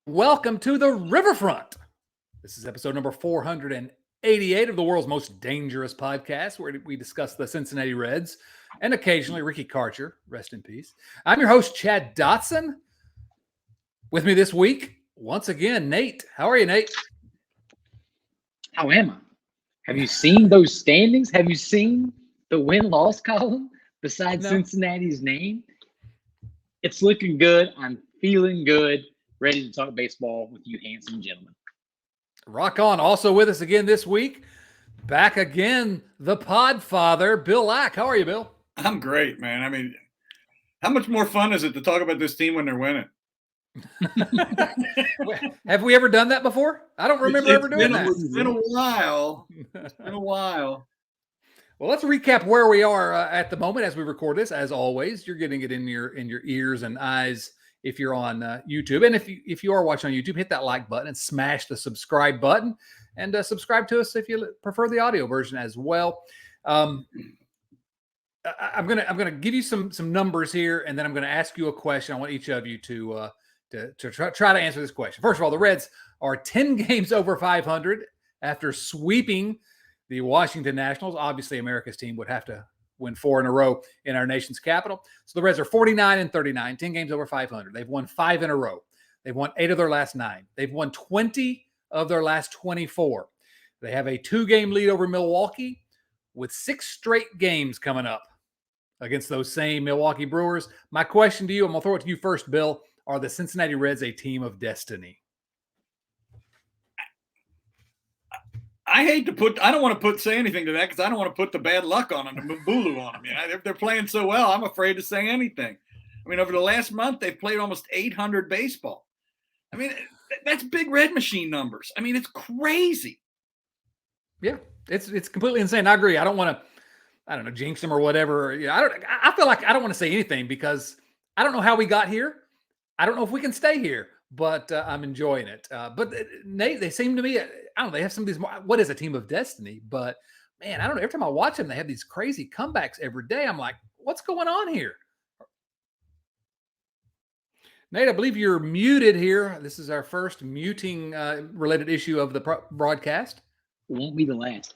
Welcome to the Riverfront. This is episode number 488 of the world's most dangerous podcast, where we discuss the Cincinnati Reds and occasionally Ricky Karcher. Rest in peace. I'm your host, Chad Dotson. With me this week, once again, Nate. How are you, Nate? How am I? Have you seen those standings? Have you seen the win-loss column besides Cincinnati's name? It's looking good. I'm feeling good. Ready to talk baseball with you handsome gentlemen. Rock on. Also with us again this week, back again, the Podfather, Bill Lack. How are you, Bill? I'm great, man. I mean, how much more fun is it to talk about this team when they're winning? Have we ever done that before? I don't remember ever doing that. It's been a while. It's been a while. Well, let's recap where we are at the moment as we record this. As always, you're getting it in your ears and eyes if you're on YouTube. And if you are watching on YouTube, hit that like button and smash the subscribe button, and subscribe to us if you prefer the audio version as well. I'm gonna give you some numbers here, and then I'm gonna ask you a question. I want each of you to try to answer this question. First of all, the Reds are 10 games over 500 after sweeping the Washington Nationals. Obviously, America's team would have to win 4 in a row in our nation's capital. So the Reds are 49-39, 10 games over 500. They've won 5 in a row. They've won 8 of their last 9. They've won 20 of their last 24. They have a 2-game lead over Milwaukee with 6 straight games coming up against those same Milwaukee Brewers. My question to you, I'm going to throw it to you first, Bill. Are the Cincinnati Reds a team of destiny? I don't want to say anything to that because I don't want to put the bad luck on them, the Mbulu on them. You know, if they're playing so well, I'm afraid to say anything. I mean, over the last month, they've played almost 800 baseball. I mean, that's big red machine numbers. I mean, it's crazy. Yeah, it's completely insane. I agree. I don't want to, jinx them or whatever. I feel like I don't want to say anything because I don't know how we got here. I don't know if we can stay here, but I'm enjoying it. But Nate, they seem to me, I don't know, they have some of these, what is a team of destiny? But man, I don't know. Every time I watch them, they have these crazy comebacks every day. I'm like, what's going on here? Nate, I believe you're muted here. This is our first muting related issue of the broadcast. It won't be the last.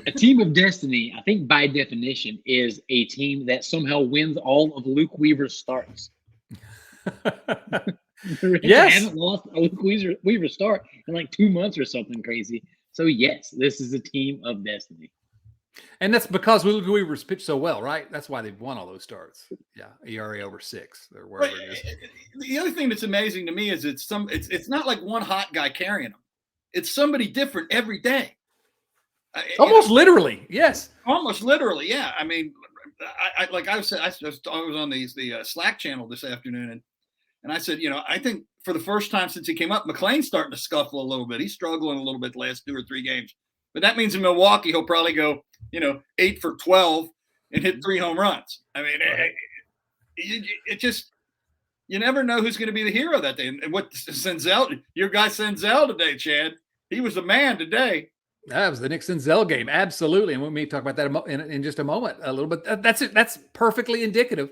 A team of destiny, I think by definition, is a team that somehow wins all of Luke Weaver's starts. Yes. I haven't lost a Luke Weaver start in like 2 months or something crazy. So yes, this is a team of destiny. And that's because Luke Weaver's pitched so well, right? That's why they've won all those starts. Yeah, ERA over 6 or wherever it is. The other thing that's amazing to me is it's not like one hot guy carrying them. It's somebody different every day. Almost literally, yes. Almost literally, yeah. I mean, I was on the Slack channel this afternoon, and I said, I think for the first time since he came up, McLean's starting to scuffle a little bit. He's struggling a little bit the last 2 or 3 games. But that means in Milwaukee, he'll probably go, 8 for 12 and hit 3 home runs. I mean, it just, you never know who's going to be the hero that day. And what Senzel, your guy Senzel today, Chad, he was the man today. That was the Nick Senzel game. Absolutely. And we may talk about that in just a moment, a little bit. That's it. That's perfectly indicative.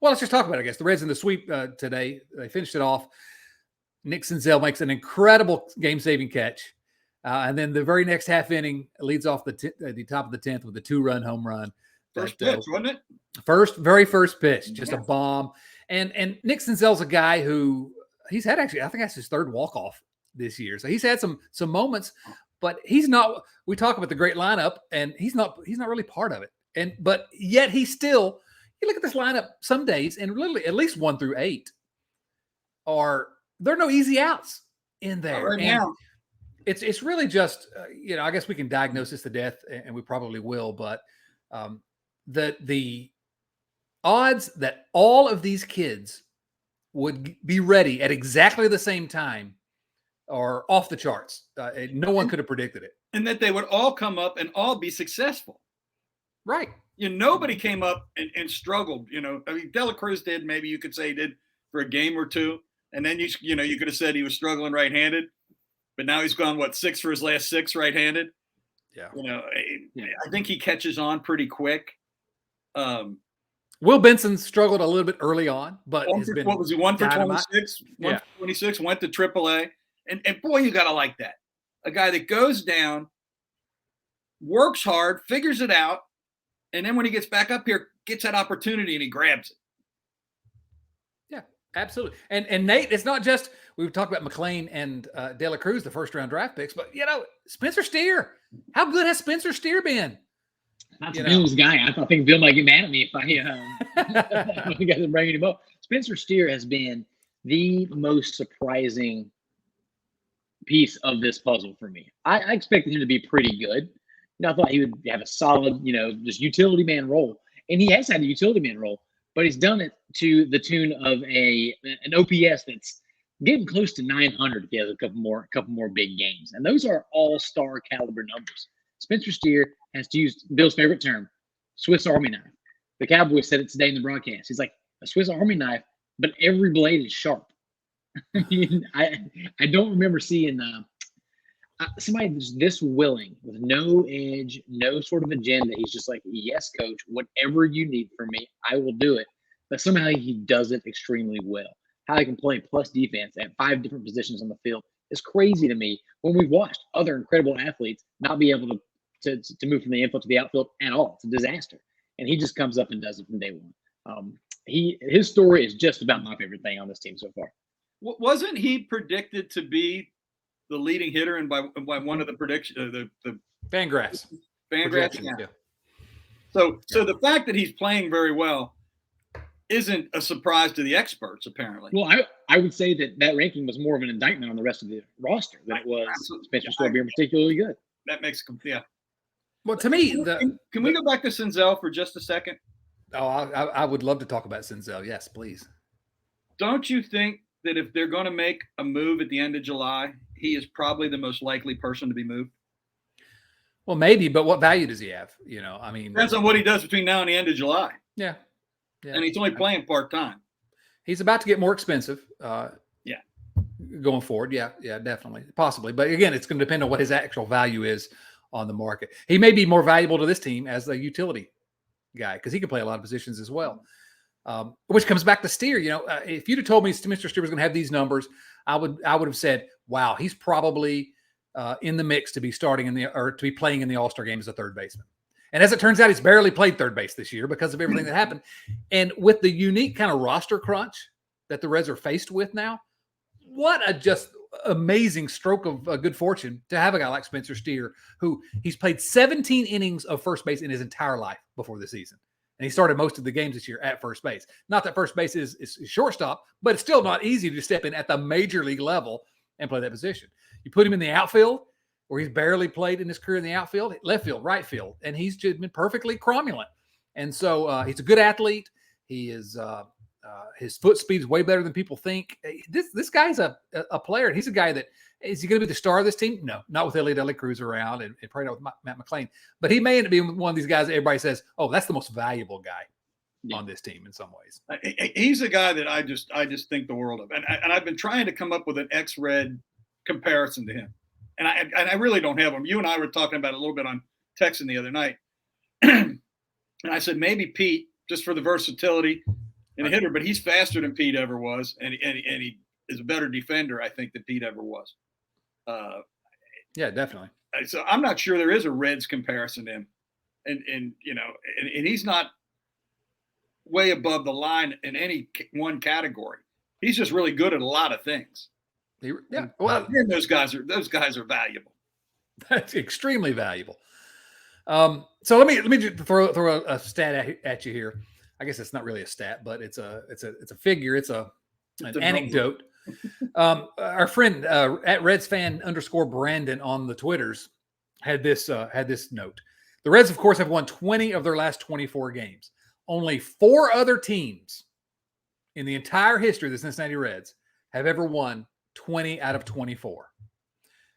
Well, let's just talk about it, I guess. The Reds in the sweep today, they finished it off. Nick Senzel makes an incredible game-saving catch. And then the very next half inning leads off the top of the 10th with a 2-run home run. First pitch, wasn't it? Very first pitch, just a bomb. And Nick Senzel's a guy who he's had actually, I think that's his 3rd walk-off this year. So he's had some moments, but he's not. We talk about the great lineup, and he's not really part of it. But yet he's still. You look at this lineup some days, and literally at least 1 through 8 there are no easy outs in there. Right now. It's really just I guess we can diagnose this to death, and we probably will. But the odds that all of these kids would be ready at exactly the same time are off the charts. No one could have predicted it. And that they would all come up and all be successful. Right. Nobody came up and struggled. I mean, Dela Cruz did. Maybe you could say he did for a game or 2. And then, you could have said he was struggling right-handed. But now he's gone, 6 for his last 6 right-handed? Yeah. I think he catches on pretty quick. Well, Will Benson struggled a little bit early on, but what was he, 1 for dynamite. 26? 1 Yeah. for 26, went to AAA. And boy, you got to like that. A guy that goes down, works hard, figures it out, and then when he gets back up here, gets that opportunity and he grabs it. Yeah, absolutely. And Nate, it's not just we talked about McLean and De La Cruz, the first round draft picks, but Spencer Steer. How good has Spencer Steer been? That's Bill's guy. I think Bill might get mad at me if I guys bring him up. Spencer Steer has been the most surprising piece of this puzzle for me. I expected him to be pretty good. I thought he would have a solid, just utility man role, and he has had a utility man role, but he's done it to the tune of an OPS that's getting close to 900 if he has a couple more big games, and those are all-star caliber numbers. Spencer Steer has, to use Bill's favorite term, Swiss Army knife. The Cowboys said it today in the broadcast. He's like a Swiss Army knife, but every blade is sharp. I don't remember seeing somebody that's this willing with no edge, no sort of agenda. He's just like, yes, coach, whatever you need from me, I will do it. But somehow he does it extremely well. How he can play plus defense at 5 different positions on the field is crazy to me when we've watched other incredible athletes not be able to move from the infield to the outfield at all. It's a disaster. And he just comes up and does it from day one. His story is just about my favorite thing on this team so far. Wasn't he predicted to be the leading hitter and by one of the predictions, the Fangraphs? Yeah. So the fact that he's playing very well isn't a surprise to the experts, apparently. Well, I would say that ranking was more of an indictment on the rest of the roster than it was Spencer Steer being particularly good. That makes Well, to me, can we go back to Senzel for just a second? Oh, I would love to talk about Senzel. Yes, please. Don't you think that if they're going to make a move at the end of July, he is probably the most likely person to be moved? Well, maybe, but what value does he have? Depends on what he does between now and the end of July. Yeah. And he's only playing part-time. He's about to get more expensive. Going forward. Yeah, definitely. Possibly. But again, it's going to depend on what his actual value is on the market. He may be more valuable to this team as a utility guy because he can play a lot of positions as well. Which comes back to Steer. If you'd have told me Mr. Steer was going to have these numbers, I would have said, wow, he's probably in the mix to be to be playing in the All-Star game as a third baseman. And as it turns out, he's barely played third base this year because of everything that happened. And with the unique kind of roster crunch that the Reds are faced with now, what a just amazing stroke of good fortune to have a guy like Spencer Steer, who he's played 17 innings of first base in his entire life before the season. And he started most of the games this year at first base. Not that first base is shortstop, but it's still not easy to step in at the major league level and play that position. You put him in the outfield, where he's barely played in his career in the outfield, left field, right field, and he's just been perfectly cromulent. And so he's a good athlete. He is his foot speed is way better than people think. This guy's a player. He's a guy that is he going to be the star of this team? No, not with Elliot De La Cruz around and probably not with Matt McLean. But he may end up being one of these guys that everybody says, "Oh, that's the most valuable guy on this team in some ways." He's a guy that I just think the world of, and I've been trying to come up with an ex-Red comparison to him. And I really don't have them. You and I were talking about it a little bit on texting the other night. And I said, maybe Pete, just for the versatility and a hitter, but he's faster than Pete ever was. And he is a better defender, I think, than Pete ever was. Yeah, definitely. So I'm not sure there is a Reds comparison to him. And he's not way above the line in any one category. He's just really good at a lot of things. Yeah, well, those guys are valuable. That's extremely valuable. So let me just throw a stat at you here. I guess it's not really a stat, but it's a figure. It's an anecdote. Our friend at Reds fan _ Brandon on the Twitters had this note. The Reds, of course, have won 20 of their last 24 games. Only 4 other teams in the entire history of the Cincinnati Reds have ever won 20 out of 24.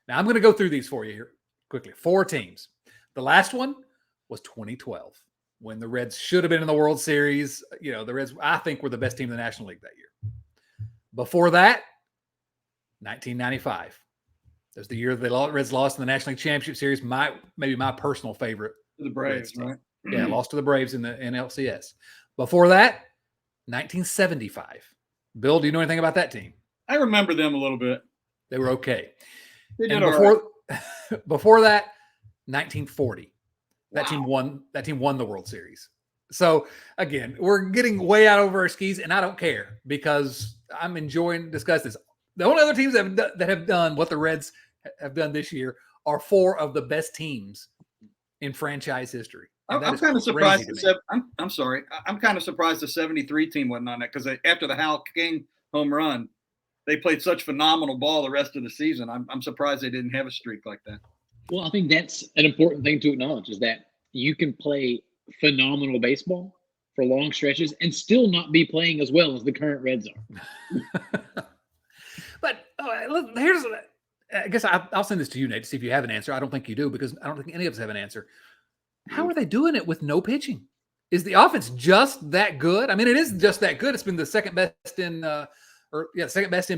Now, I'm going to go through these for you here quickly. 4 teams. The last one was 2012 when the Reds should have been in the World Series. The Reds, I think, were the best team in the National League that year. Before that, 1995. That was the year the Reds lost in the National League Championship Series. Maybe my personal favorite. The Braves, right? Yeah, lost to the Braves in the NLCS. Before that, 1975. Bill, do you know anything about that team? I remember them a little bit. They were okay. They did And all right. before that, 1940. That Wow. team won the World Series. So again, we're getting way out over our skis, and I don't care because I'm enjoying discussing this. The only other teams that have done what the Reds have done this year are four of the best teams in franchise history. And I'm kind of surprised. I'm sorry. I'm kind of surprised the '73 team wasn't on that because after the Hal King home run, they played such phenomenal ball the rest of the season. I'm surprised they didn't have a streak like that. Well, I think that's an important thing to acknowledge is that you can play phenomenal baseball for long stretches and still not be playing as well as the current Reds are. But here's, I guess I'll send this to you, Nate, to see if you have an answer. I don't think you do because I don't think any of us have an answer. How are they doing it with no pitching? Is the offense just that good? I mean, it is just that good. It's been the second best in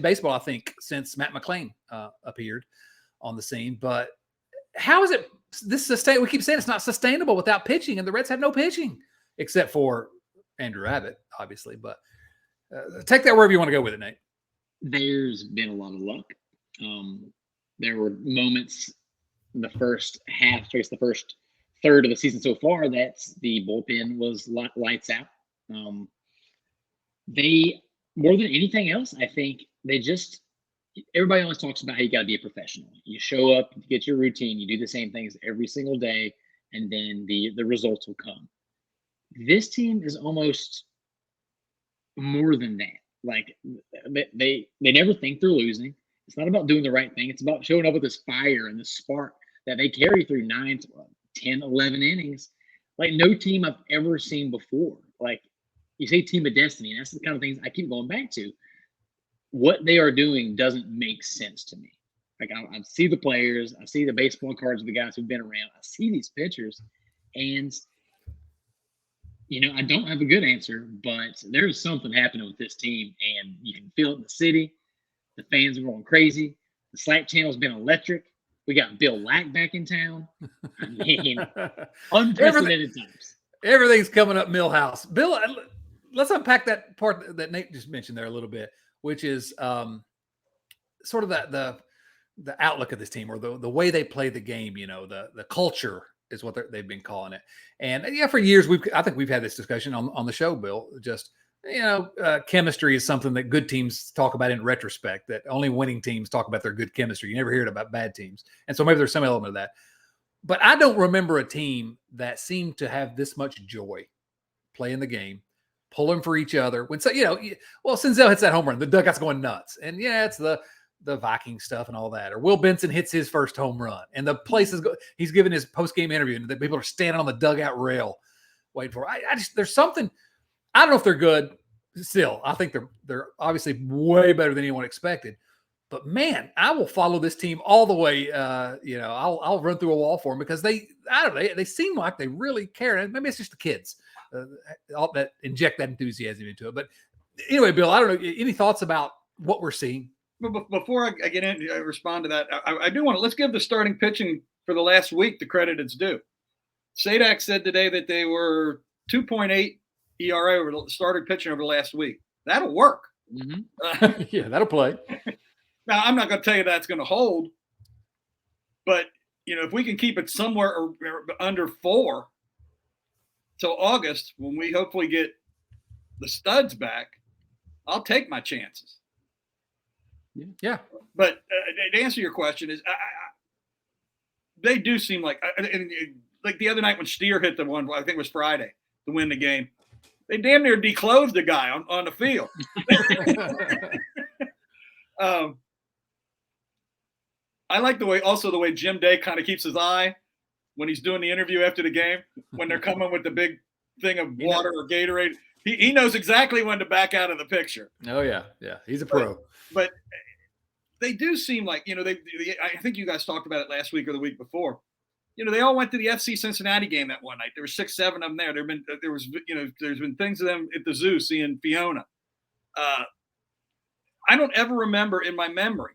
baseball, I think, since Matt McClain appeared on the scene. But how is it this sustain? We keep saying it's not sustainable without pitching, and the Reds have no pitching except for Andrew Abbott, obviously. But take that wherever you want to go with it, Nate. There's been a lot of luck. There were moments in the first half, I guess the first third of the season so far, that the bullpen was lights out. They, more than anything else, I think everybody always talks about how you got to be a professional. You show up, you get your routine, you do the same things every single day, and then the results will come. This team is almost more than that. Like they never think they're losing. It's not about doing the right thing. It's about showing up with this fire and this spark that they carry through 9, 10, 11 innings. Like no team I've ever seen before. Like you say team of destiny, and that's the kind of things I keep going back to. What they are doing doesn't make sense to me. Like I see the players, I see the baseball cards of the guys who've been around. I see these pitchers, and I don't have a good answer, but there's something happening with this team, and you can feel it in the city. The fans are going crazy. The Slack channel's been electric. We got Bill Lack back in town. I mean, unprecedented times. Everything's coming up Millhouse. Bill, let's unpack that part that Nate just mentioned there a little bit, which is sort of the outlook of this team, or the way they play the game. The culture is what they've been calling it. And yeah, for years I think we've had this discussion on the show, Bill. Just chemistry is something that good teams talk about in retrospect. That only winning teams talk about their good chemistry. You never hear it about bad teams, and so maybe there's some element of that. But I don't remember a team that seemed to have this much joy playing the game, pulling for each other. Senzel hits that home run, the dugout's going nuts. And yeah, it's the Viking stuff and all that. Or Will Benson hits his first home run, and the place he's giving his post-game interview, and the people are standing on the dugout rail waiting for it. There's something, I don't know if they're good still. I think they're obviously way better than anyone expected. But man, I will follow this team all the way. I'll run through a wall for them because they seem like they really care. And maybe it's just the kids that inject that enthusiasm into it. But anyway, Bill, I don't know. Any thoughts about what we're seeing? But before I get in, I respond to that. I do want to let's give the starting pitching for the last week the credit it's due. Sadak said today that they were 2.8 ERA over the started pitching over the last week. That'll work. Mm-hmm. Yeah, that'll play. Now, I'm not going to tell you that's going to hold, but, if we can keep it somewhere or under 4 till August, when we hopefully get the studs back, I'll take my chances. Yeah. But to answer your question is they do seem like the other night when Steer hit the one, I think it was Friday, to win the game, they damn near declosed the guy on the field. I like the way Jim Day kind of keeps his eye when he's doing the interview after the game, when they're coming with the big thing of water or Gatorade. He knows exactly when to back out of the picture. Oh, yeah. Yeah. He's a pro. But they do seem like, I think you guys talked about it last week or the week before. They all went to the FC Cincinnati game that one night. There were 6, 7 of them there. There's been things of them at the zoo seeing Fiona. I don't ever remember in my memory,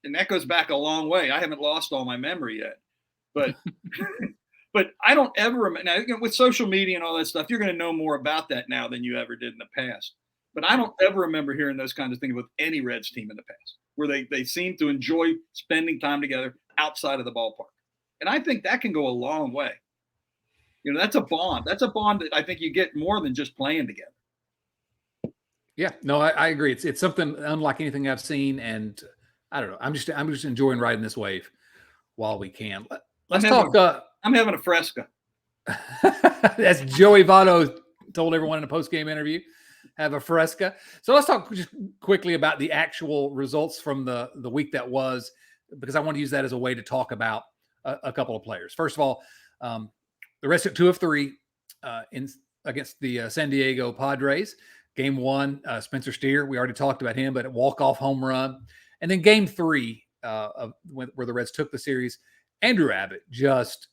and that goes back a long way. I haven't lost all my memory yet, but But I don't ever remember. Now, with social media and all that stuff, you're going to know more about that now than you ever did in the past. But I don't ever remember hearing those kinds of things with any Reds team in the past, where they seem to enjoy spending time together outside of the ballpark. And I think that can go a long way. That's a bond. That's a bond that I think you get more than just playing together. Yeah, no, I agree. It's something unlike anything I've seen, and I don't know. I'm just enjoying riding this wave while we can. Let's talk. I'm having a Fresca. As Joey Votto told everyone in a post-game interview, have a Fresca. So let's talk just quickly about the actual results from the week that was, because I want to use that as a way to talk about a couple of players. First of all, the Reds took 2 of 3 against the San Diego Padres. Game 1, Spencer Steer, we already talked about him, but a walk-off home run. And then Game 3, where the Reds took the series, Andrew Abbott, just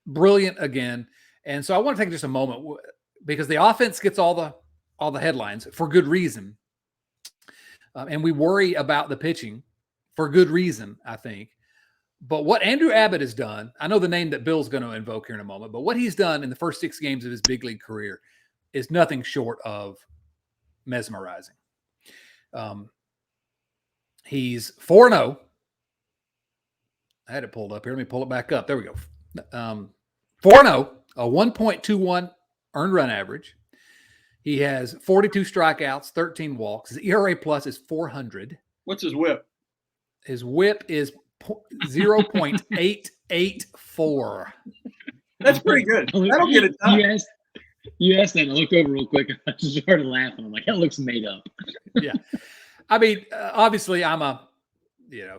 brilliant again. And so I want to take just a moment, because the offense gets all the headlines for good reason. And we worry about the pitching for good reason, I think. But what Andrew Abbott has done, I know the name that Bill's going to invoke here in a moment, but what he's done in the first 6 games of his big league career is nothing short of mesmerizing. He's 4-0. I had it pulled up here. Let me pull it back up. There we go. 4-0, a 1.21 earned run average. He has 42 strikeouts, 13 walks. His ERA plus is 400. What's his whip? His whip is 0.884. That's pretty good. That'll get it done. You asked that, and I looked over real quick, and I just started laughing. I'm like, that looks made up. Yeah. I mean, obviously,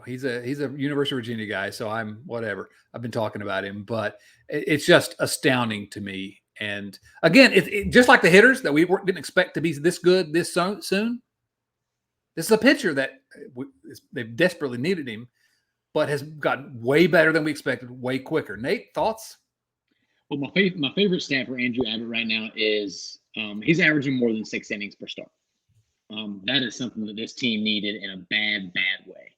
he's a University of Virginia guy, so I'm whatever. I've been talking about him, but it's just astounding to me. And again, it just like the hitters that we didn't expect to be this good this soon. This is a pitcher that they've desperately needed him, but has gotten way better than we expected, way quicker. Nate, thoughts? Well, my favorite stat for Andrew Abbott right now is he's averaging more than 6 innings per start. That is something that this team needed in a bad way.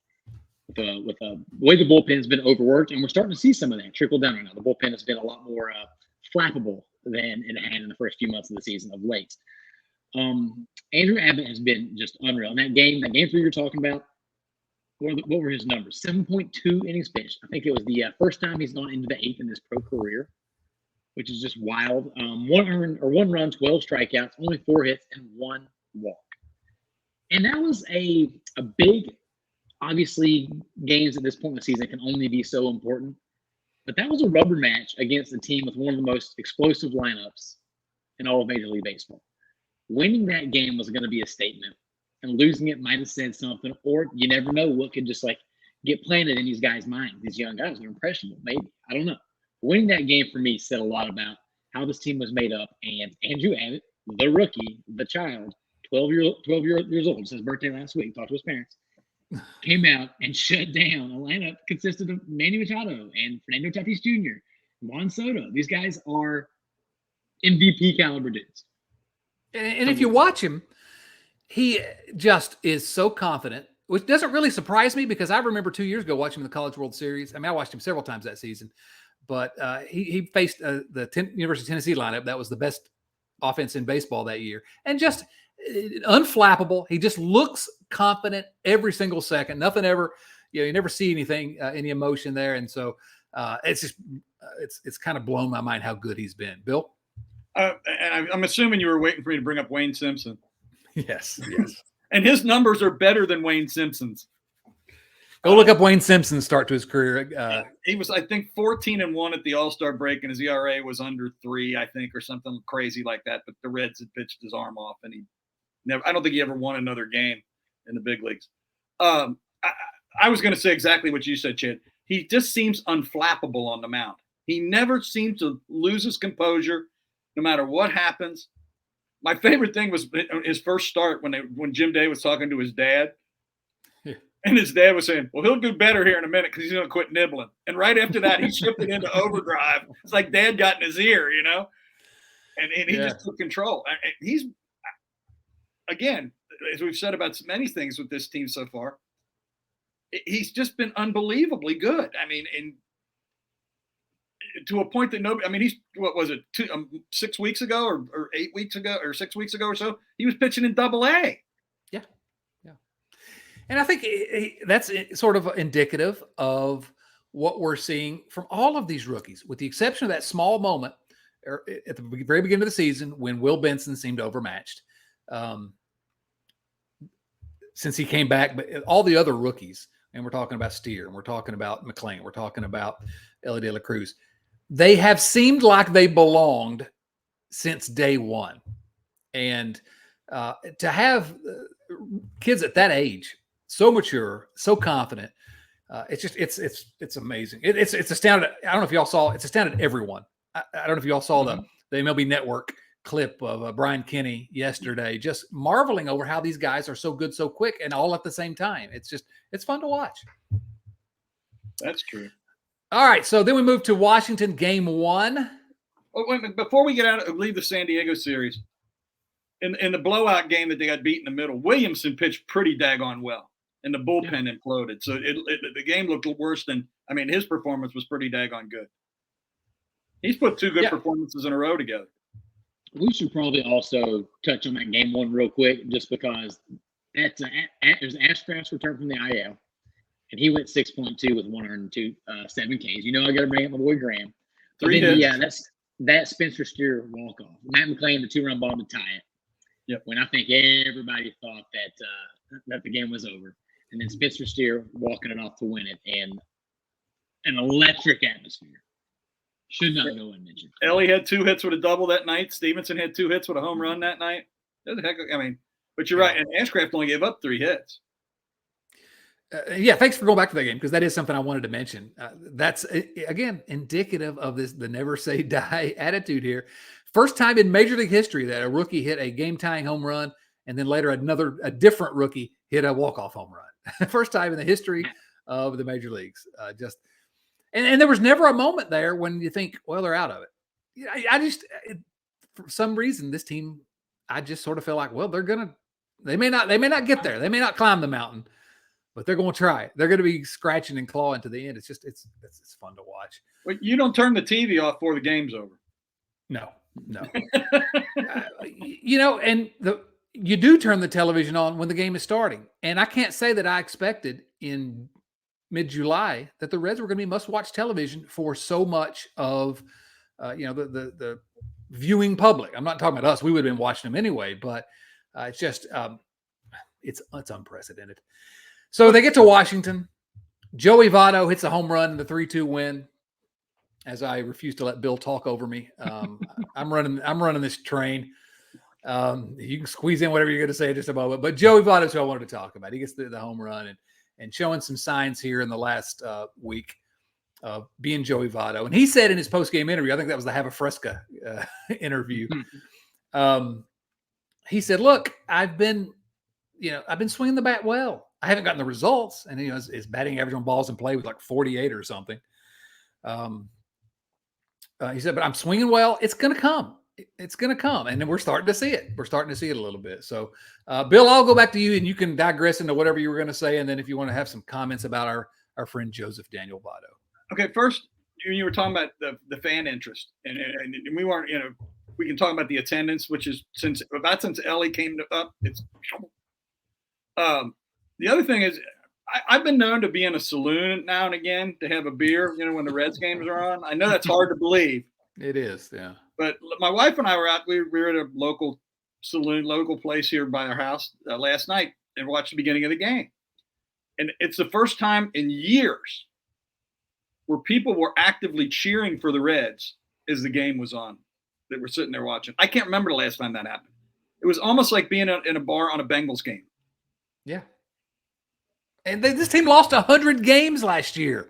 With the way the bullpen's been overworked, and we're starting to see some of that trickle down right now. The bullpen has been a lot more flappable than it had in the first few months of the season of late. Andrew Abbott has been just unreal. And that game 3 you're talking about, what were his numbers? 7.2 innings pitched. I think it was the first time he's gone into the 8th in his pro career, which is just wild. 1 run, 12 strikeouts, only 4 hits, and 1 walk. And that was a big, obviously, games at this point in the season can only be so important. But that was a rubber match against a team with one of the most explosive lineups in all of Major League Baseball. Winning that game was going to be a statement, and losing it might have said something, or you never know what could just get planted in these guys' minds. These young guys are impressionable, maybe. I don't know. Winning that game for me said a lot about how this team was made up, and Andrew Abbott, the rookie, the child, 12 years old, it's his birthday last week, talked to his parents, came out and shut down a lineup consisted of Manny Machado and Fernando Tatis Jr., Juan Soto. These guys are MVP caliber dudes. And if you watch him, he just is so confident, which doesn't really surprise me, because I remember 2 years ago watching him in the College World Series. I mean, I watched him several times that season, but he faced the University of Tennessee lineup that was the best offense in baseball that year, and just unflappable. He just looks confident every single second. Nothing ever, you never see anything, any emotion there. And so it's just, it's kind of blown my mind how good he's been. Bill? And I'm assuming you were waiting for me to bring up Wayne Simpson. Yes. And his numbers are better than Wayne Simpson's. Go look up Wayne Simpson's start to his career. He was, I think, 14-1 at the All-Star break, and his ERA was under 3, I think, or something crazy like that. But the Reds had pitched his arm off, and I don't think he ever won another game in the big leagues. I was going to say exactly what you said, Chad. He just seems unflappable on the mound. He never seems to lose his composure, no matter what happens. My favorite thing was his first start when Jim Day was talking to his dad. Yeah. And his dad was saying, well, he'll do better here in a minute because he's going to quit nibbling. And right after that, he shifted into overdrive. It's like Dad got in his ear, and he just took control. He's, again, as we've said about many things with this team so far, he's just been unbelievably good. I mean, to a point that nobody. I mean, he's what was it 6 weeks ago or 8 weeks ago or 6 weeks ago or so? He was pitching in Double-A. Yeah, yeah. And I think that's sort of indicative of what we're seeing from all of these rookies, with the exception of that small moment at the very beginning of the season when Will Benson seemed overmatched. Since he came back, but all the other rookies, and we're talking about Steer, and we're talking about McLean, we're talking about Elly De La Cruz, they have seemed like they belonged since day one. And to have kids at that age, so mature, so confident, it's amazing. It's astounded. I don't know if y'all saw. It's astounded everyone. I don't know if y'all saw the MLB Network clip of Brian Kenny yesterday, just marveling over how these guys are so good so quick and all at the same time. It's fun to watch. That's true. All right, so then we move to Washington game 1. Oh, wait a minute. Before we get out leave the San Diego series, in the blowout game that they got beat in the middle, Williamson pitched pretty daggone well, and the bullpen imploded. So the game looked worse than, I mean, his performance was pretty daggone good. He's put 2 good performances in a row together. We should probably also touch on that game 1 real quick, just because there's Ashcraft's return from the IL, and he went 6.2 with 102 7 Ks. You know, I got to bring up my boy Graham. So 3 hits. That's that Spencer Steer walk off. Matt McLean, the 2-run bomb to tie it. Yep. When I think everybody thought that the game was over, and then Spencer Steer walking it off to win it, and an electric atmosphere. Should not go unmentioned. Elly had 2 hits with a double that night. Stevenson had 2 hits with a home run that night. But you're right. And Ashcraft only gave up 3 hits. Thanks for going back to that game, because that is something I wanted to mention. That's, again, indicative of the never say die attitude here. First time in Major League history that a rookie hit a game-tying home run, and then later a different rookie hit a walk-off home run. First time in the history of the Major Leagues. And there was never a moment there when you think, well, they're out of it. For some reason, this team, I just sort of feel like, well, they may not get there. They may not climb the mountain, but they're going to try. They're going to be scratching and clawing to the end. It's fun to watch. But you don't turn the TV off before the game's over. No. And you do turn the television on when the game is starting. And I can't say that I expected in mid-July that the Reds were going to be must-watch television for so much of, the viewing public. I'm not talking about us. We would have been watching them anyway, but it's just, it's unprecedented. So they get to Washington. Joey Votto hits a home run in the 3-2 win. As I refuse to let Bill talk over me, I'm running this train. You can squeeze in whatever you're going to say in just a moment. But Joey Votto is who I wanted to talk about. He gets the home run and showing some signs here in the last week of being Joey Votto. And he said in his post-game interview, I think that was the Have a Fresca interview. He said, "Look, I've been swinging the bat well. I haven't gotten the results." And his batting average on balls in play was like 48 or something. He said, "But I'm swinging well. It's going to come. It's going to come." And then we're starting to see it. We're starting to see it a little bit. So, Bill, I'll go back to you, and you can digress into whatever you were going to say. And then if you want to have some comments about our friend Joseph Daniel Votto. Okay, first, you were talking about the fan interest. And we weren't, we can talk about the attendance, which is since Elly came up. It's the other thing is, I've been known to be in a saloon now and again to have a beer, when the Reds games are on. I know that's hard to believe. It is, yeah. But my wife and I were out. We were at a local saloon, local place here by our house last night and watched the beginning of the game. And it's the first time in years where people were actively cheering for the Reds as the game was on, that were sitting there watching. I can't remember the last time that happened. It was almost like being in a bar on a Bengals game. Yeah. And this team lost 100 games last year.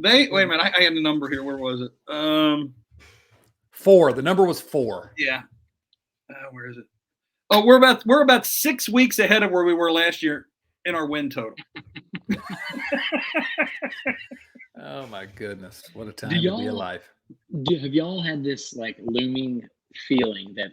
Wait a minute. I had the number here. Where was it? 4. The number was 4. Yeah. Where is it? Oh, we're about 6 weeks ahead of where we were last year in our win total. Oh my goodness! What a time to be alive. Have y'all had this like looming feeling that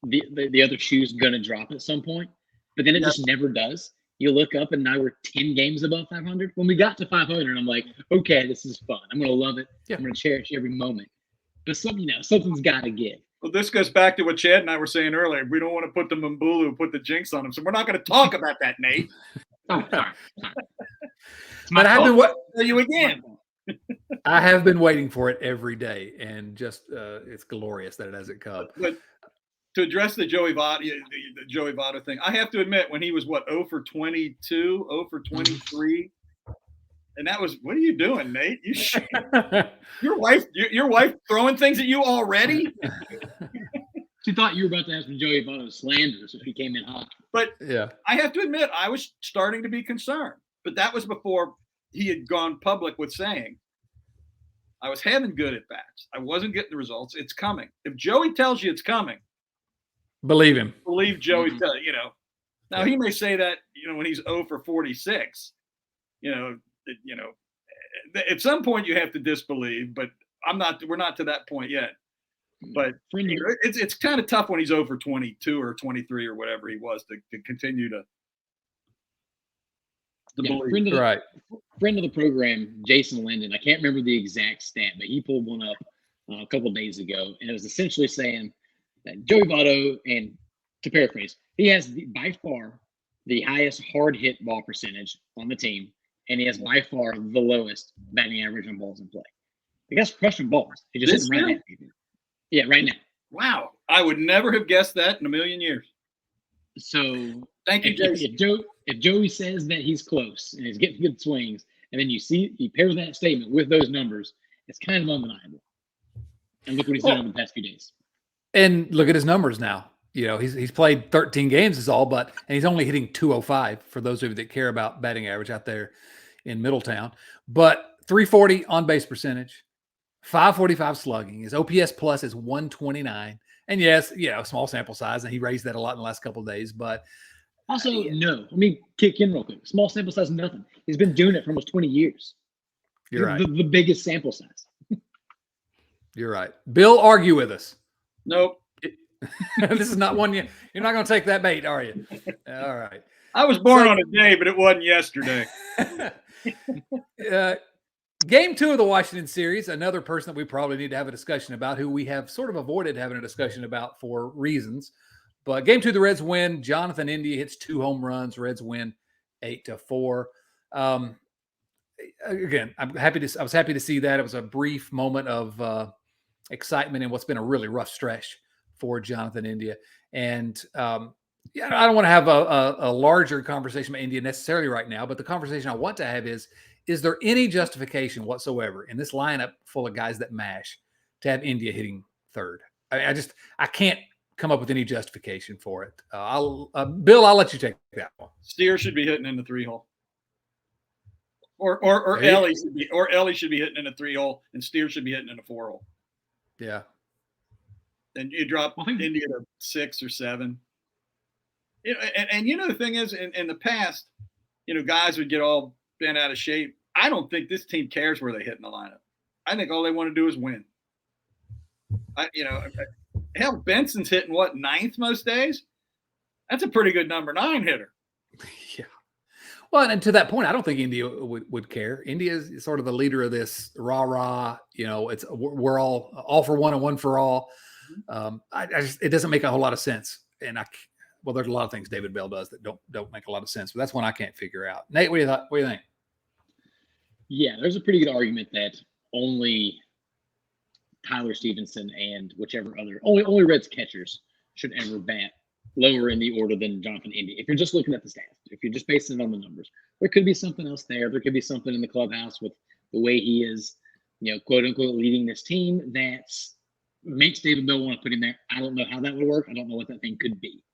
the other shoe's gonna drop at some point, but then it just never does? You look up and now we're 10 games above 500. When we got to 500, I'm like, okay, this is fun. I'm going to love it. Yeah. I'm going to cherish every moment. But something's got to give. Well, this goes back to what Chad and I were saying earlier. We don't want to put the Mbulu, put the jinx on him. So we're not going to talk about that, Nate. Oh, sorry. But I have been Tell you again. I have been waiting for it every day, and just it's glorious that it hasn't come. But to address the Joey Votto thing, I have to admit, when he was 0 for 22, 0 for 23, and that was, what are you doing, Nate? Your wife throwing things at you already? She thought you were about to have some Joey Votto slander, so she came in hot. But yeah, I have to admit, I was starting to be concerned. But that was before he had gone public with saying, I was having good at bats. I wasn't getting the results. It's coming. If Joey tells you it's coming, believe him. believe Joey. Now he may say that when he's 0 for 46. At some point you have to disbelieve, but we're not to that point yet. But it's kind of tough when he's 0 for 22 or 23 or whatever he was to continue to believe. Friend of the program, Jason Linden. I can't remember the exact stat, but he pulled one up a couple of days ago, and it was essentially saying that Joey Votto, and to paraphrase, he has by far the highest hard hit ball percentage on the team, and he has by far the lowest batting average on balls in play. The guy's crushing balls. He just isn't right at people. Yeah, right now. Wow. I would never have guessed that in a million years. So thank you, Jason. If Joey says that he's close and he's getting good swings, and then he pairs that statement with those numbers, it's kind of undeniable. And look what he's done over the past few days. And look at his numbers now. He's played 13 games is all, and he's only hitting 205 for those of you that care about batting average out there in Middletown. But 340 on base percentage, 545 slugging. His OPS plus is 129. And yes, small sample size, and he raised that a lot in the last couple of days. But also, no. Let me kick in real quick. Small sample size, nothing. He's been doing it for almost 20 years. You're right. The biggest sample size. You're right. Bill, argue with us. Nope. This is not one you're not going to take that bait, are you? All right. I was born on a day, but it wasn't yesterday. Game 2 of the Washington series, another person that we probably need to have a discussion about, who we have sort of avoided having a discussion about for reasons. But game 2, the Reds win. Jonathan India hits 2 home runs. Reds win 8-4. Again, I was happy to see that. It was a brief moment of excitement in what's been a really rough stretch for Jonathan India. And I don't want to have a larger conversation about India necessarily right now, but the conversation I want to have is there any justification whatsoever in this lineup full of guys that mash to have India hitting third? I can't come up with any justification for it. Bill, I'll let you take that one. Steer should be hitting in the 3-hole. Or Ellie should be hitting in a 3-hole, and Steer should be hitting in a 4-hole. Yeah. And you drop India to 6 or 7. And the thing is, in the past, guys would get all bent out of shape. I don't think this team cares where they hit in the lineup. I think all they want to do is win. Hell, Benson's hitting 9th most days? That's a pretty good number 9 hitter. Yeah. Well, and to that point, I don't think India would care. India is sort of the leader of this rah-rah. We're all for one and one for all. It doesn't make a whole lot of sense. And there's a lot of things David Bell does that don't make a lot of sense, but that's one I can't figure out. Nate, what do you think? Yeah, there's a pretty good argument that only Tyler Stevenson and only Reds catchers should ever bat lower in the order than Jonathan India. If you're just looking at the stats, if you're just basing it on the numbers, there could be something else there. There could be something in the clubhouse with the way he is, quote unquote, leading this team that makes David Bell want to put him there. I don't know how that would work. I don't know what that thing could be.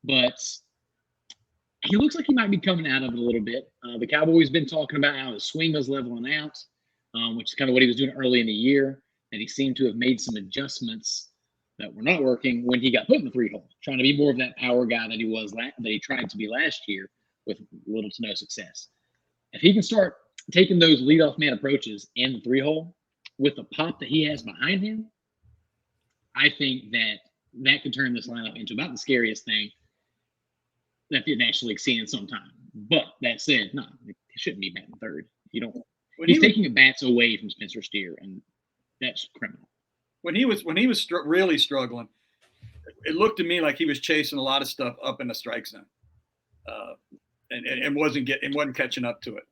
But he looks like he might be coming out of it a little bit. The Cowboys been talking about how his swing was leveling out, which is kind of what he was doing early in the year. And he seemed to have made some adjustments that were not working when he got put in the 3-hole, trying to be more of that power guy that he tried to be last year with little to no success. If he can start taking those leadoff man approaches in the 3-hole with the pop that he has behind him, I think that could turn this lineup into about the scariest thing that the National League's seen in some time. But that said, no, he shouldn't be batting third. You don't. When He's he was, taking at bats away from Spencer Steer, and that's criminal. when he was really struggling, it looked to me like he was chasing a lot of stuff up in the strike zone, and wasn't catching up to it.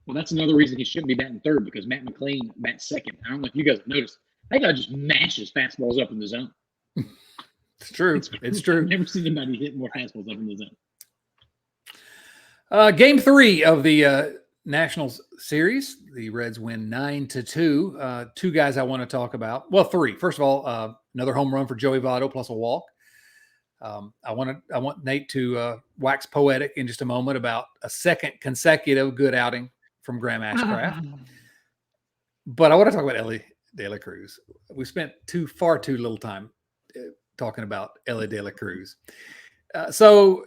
Well, that's another reason he shouldn't be batting third, because Matt McLean bats second. I don't know if you guys have noticed. That guy just mashes fastballs up in the zone. It's true. It's true. I've never seen anybody hit more fastballs up in the zone. Game 3 of the Nationals series, the Reds win 9-2. Two guys I want to talk about. Well, 3. First of all, another home run for Joey Votto plus a walk. I want Nate to wax poetic in just a moment about a second consecutive good outing from Graham Ashcraft. But I want to talk about Ellie De La Cruz. We spent far too little time talking about Ellie De La Cruz. So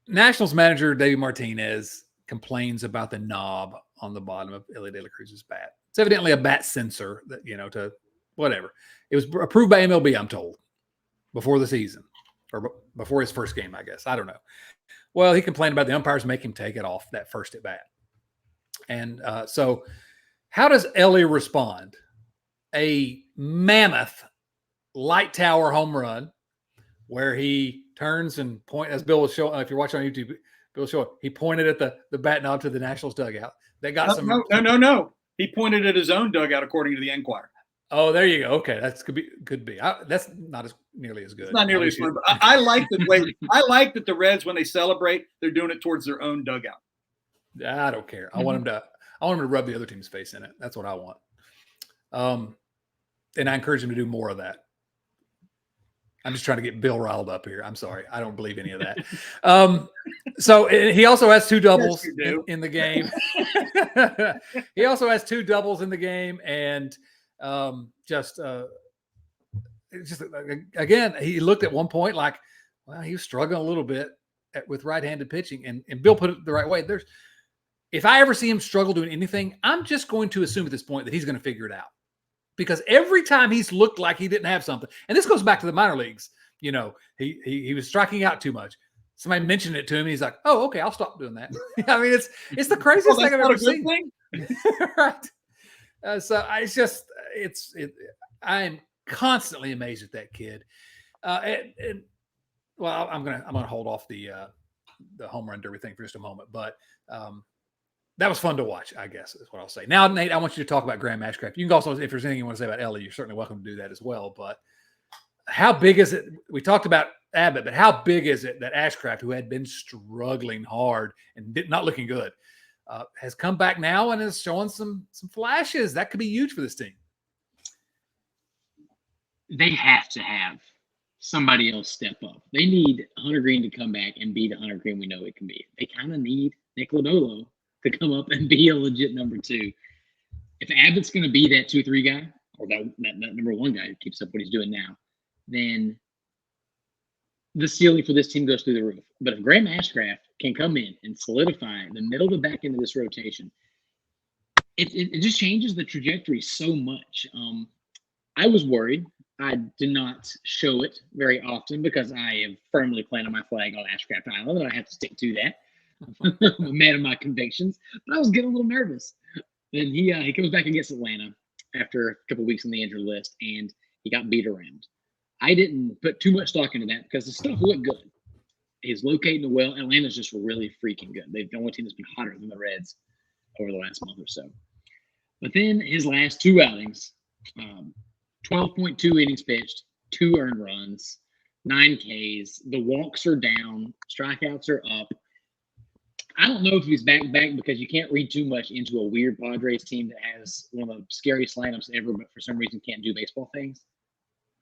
Nationals manager David Martinez complains about the knob on the bottom of Ellie De La Cruz's bat. It's evidently a bat sensor that, to whatever. It was approved by MLB, I'm told, before the season or before his first game, I guess. I don't know. Well, he complained about the umpires make him take it off that first at bat. And so how does Ellie respond? A mammoth light tower home run where he turns and point, as Bill was showing, if you're watching on YouTube, Bill was showing, he pointed at the bat knob to the Nationals dugout. They got No. He pointed at his own dugout, according to the Enquirer. Oh, there you go. Okay, that's could be. That's not nearly as good. It's not nearly as fun, but I like the way. I like that the Reds, when they celebrate, they're doing it towards their own dugout. I don't care. I want him to rub the other team's face in it. That's what I want. And I encourage him to do more of that. I'm just trying to get Bill riled up here. I'm sorry. I don't believe any of that. So he also has 2 doubles in the game. He also has 2 doubles in the game. And again, he looked at one point like, well, he was struggling a little bit with right-handed pitching. And Bill put it the right way. If I ever see him struggle doing anything, I'm just going to assume at this point that he's going to figure it out. Because every time he's looked like he didn't have something, and this goes back to the minor leagues, he was striking out too much. Somebody mentioned it to him, and he's like, "Oh, okay, I'll stop doing that." I mean, it's the craziest thing I've ever seen. Right? So I'm constantly amazed at that kid. Well, I'm gonna hold off the home run derby thing for just a moment, but. That was fun to watch, I guess, is what I'll say. Now, Nate, I want you to talk about Graham Ashcraft. You can also, if there's anything you want to say about Ellie, you're certainly welcome to do that as well. But how big is it? We talked about Abbott, but how big is it that Ashcraft, who had been struggling hard and not looking good, has come back now and is showing some flashes? That could be huge for this team. They have to have somebody else step up. They need Hunter Green to come back and be the Hunter Green we know it can be. They kind of need Nick Lodolo to come up and be a legit number 2. If Abbott's going to be that 2-3 guy, or that number 1 guy who keeps up what he's doing now, then the ceiling for this team goes through the roof. But if Graham Ashcraft can come in and solidify the middle to back end of this rotation, it just changes the trajectory so much. I was worried. I did not show it very often because I have firmly planted my flag on Ashcraft Island, and I have to stick to that. I'm a man of my convictions, but I was getting a little nervous. Then he comes back against Atlanta after a couple of weeks on the injured list, and he got beat around. I didn't put too much stock into that because the stuff looked good. He's locating well. Atlanta's just really freaking good. They've the only team that's been hotter than the Reds over the last month or so. But then his last 2 outings, 12.2 innings pitched, 2 earned runs, 9 Ks. The walks are down, strikeouts are up. I don't know if he's back because you can't read too much into a weird Padres team that has one of the scariest lineups ever, but for some reason can't do baseball things.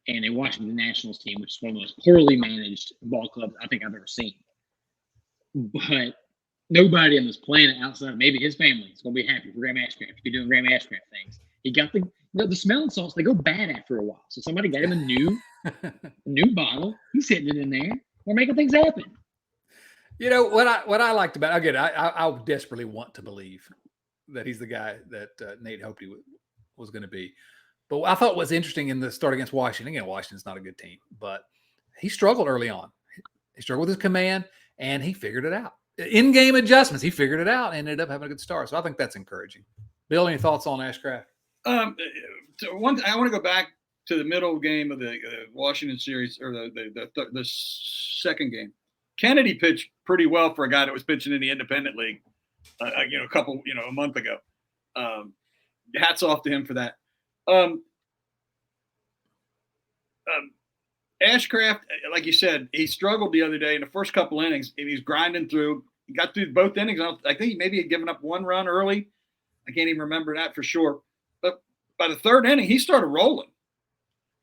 And they Washington Nationals team, which is one of the most poorly managed ball clubs I think I've ever seen. But nobody on this planet outside of maybe his family is going to be happy for Graham Ashcraft to be doing Graham Ashcraft things. He got the smelling salts, they go bad after a while. So somebody got him a new bottle. He's hitting it in there. We're making things happen. What I liked about, again, I desperately want to believe that he's the guy that Nate hoped he was going to be. But I thought was interesting in the start against Washington. Again, Washington's not a good team, but he struggled early on. He struggled with his command, and he figured it out. in-game adjustments. He figured it out and ended up having a good start. So I think that's encouraging. Bill, any thoughts on Ashcraft? I want to go back to the middle game of the Washington series, or the second game. Kennedy pitched pretty well for a guy that was pitching in the independent league, a month ago. Hats off to him for that. Ashcraft, like you said, he struggled the other day in the first couple innings, and he's grinding through. He got through both innings. I think he maybe had given up one run early. I can't even remember that for sure. But by the third inning, he started rolling.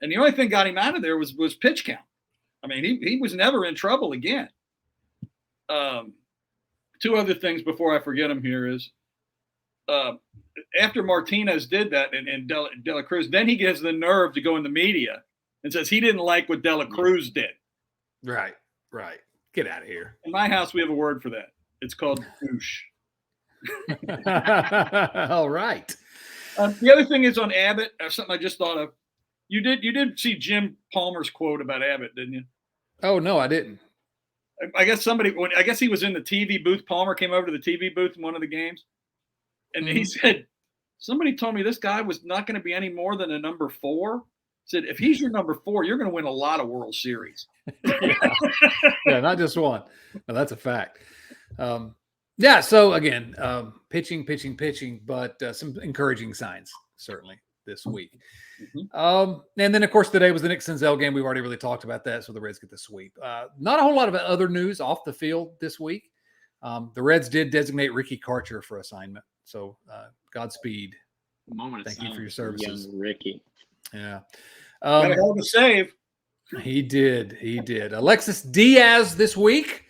And the only thing got him out of there was pitch count. I mean, he was never in trouble again. Two other things before I forget them here is after Martinez did that and De La Cruz, then he gets the nerve to go in the media and says he didn't like what De La Cruz did. Right. Get out of here. In my house, we have a word for that. It's called douche. All right. The other thing is on Abbott, something I just thought of. You did see Jim Palmer's quote about Abbott, didn't you? Oh, no, I didn't. I guess he was in the TV booth. Palmer came over to the TV booth in one of the games. And he said, somebody told me this guy was not going to be any more than a number 4. Said, if he's your number 4, you're going to win a lot of World Series. Yeah, not just one. No, that's a fact. So again, pitching, but some encouraging signs certainly this week. And then, of course, today was the Nick Senzel game. We've already really talked about that, so the Reds get the sweep. Not a whole lot of other news off the field this week. The Reds did designate Ricky Karcher for assignment, so Godspeed. Thank you for your services. Young Ricky. Yeah. Got a hell of a save. He did. Alexis Diaz this week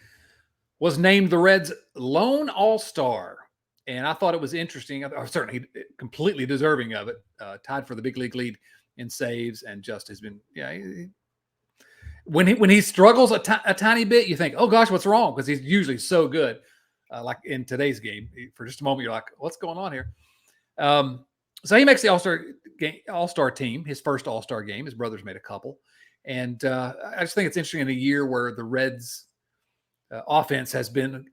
was named the Reds' lone all-star. And I thought it was interesting, or certainly completely deserving of it. Tied for the big league lead in saves, and just has been, when he struggles a tiny bit, you think, oh gosh, what's wrong? Because he's usually so good. Like in today's game, for just a moment, you're like, what's going on here? So he makes the all-star team, his first all-star game. His brother's made a couple. And I just think it's interesting in a year where the Reds offense has gotten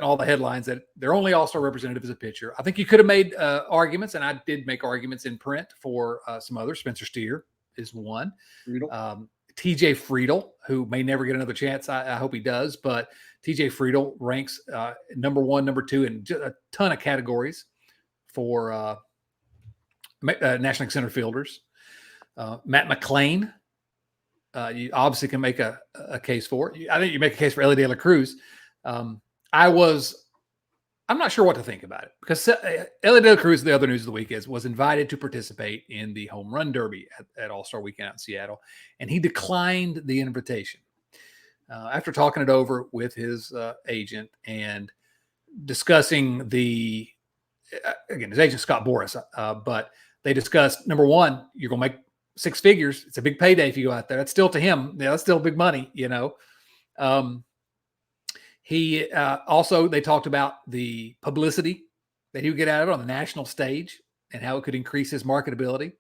all the headlines that their only all-star representative is a pitcher. I think you could have made arguments, and I did make arguments in print for some others. Spencer Steer is one. TJ Friedel, who may never get another chance. I hope he does, but TJ Friedel ranks number 1, number 2 in a ton of categories for National League center fielders. Matt McClain, you obviously can make a case for. I think you make a case for Ellie De La Cruz. I'm not sure what to think about it, because Ellie De La Cruz, the other news of the week was invited to participate in the home run derby at All-Star Weekend out in Seattle, and he declined the invitation after talking it over with his agent and discussing his agent Scott Boras, but they discussed, number one, you're going to make 6 figures. It's a big payday if you go out there. That's still, to him, that's still big money, He also, they talked about the publicity that he would get out of it on the national stage and how it could increase his marketability.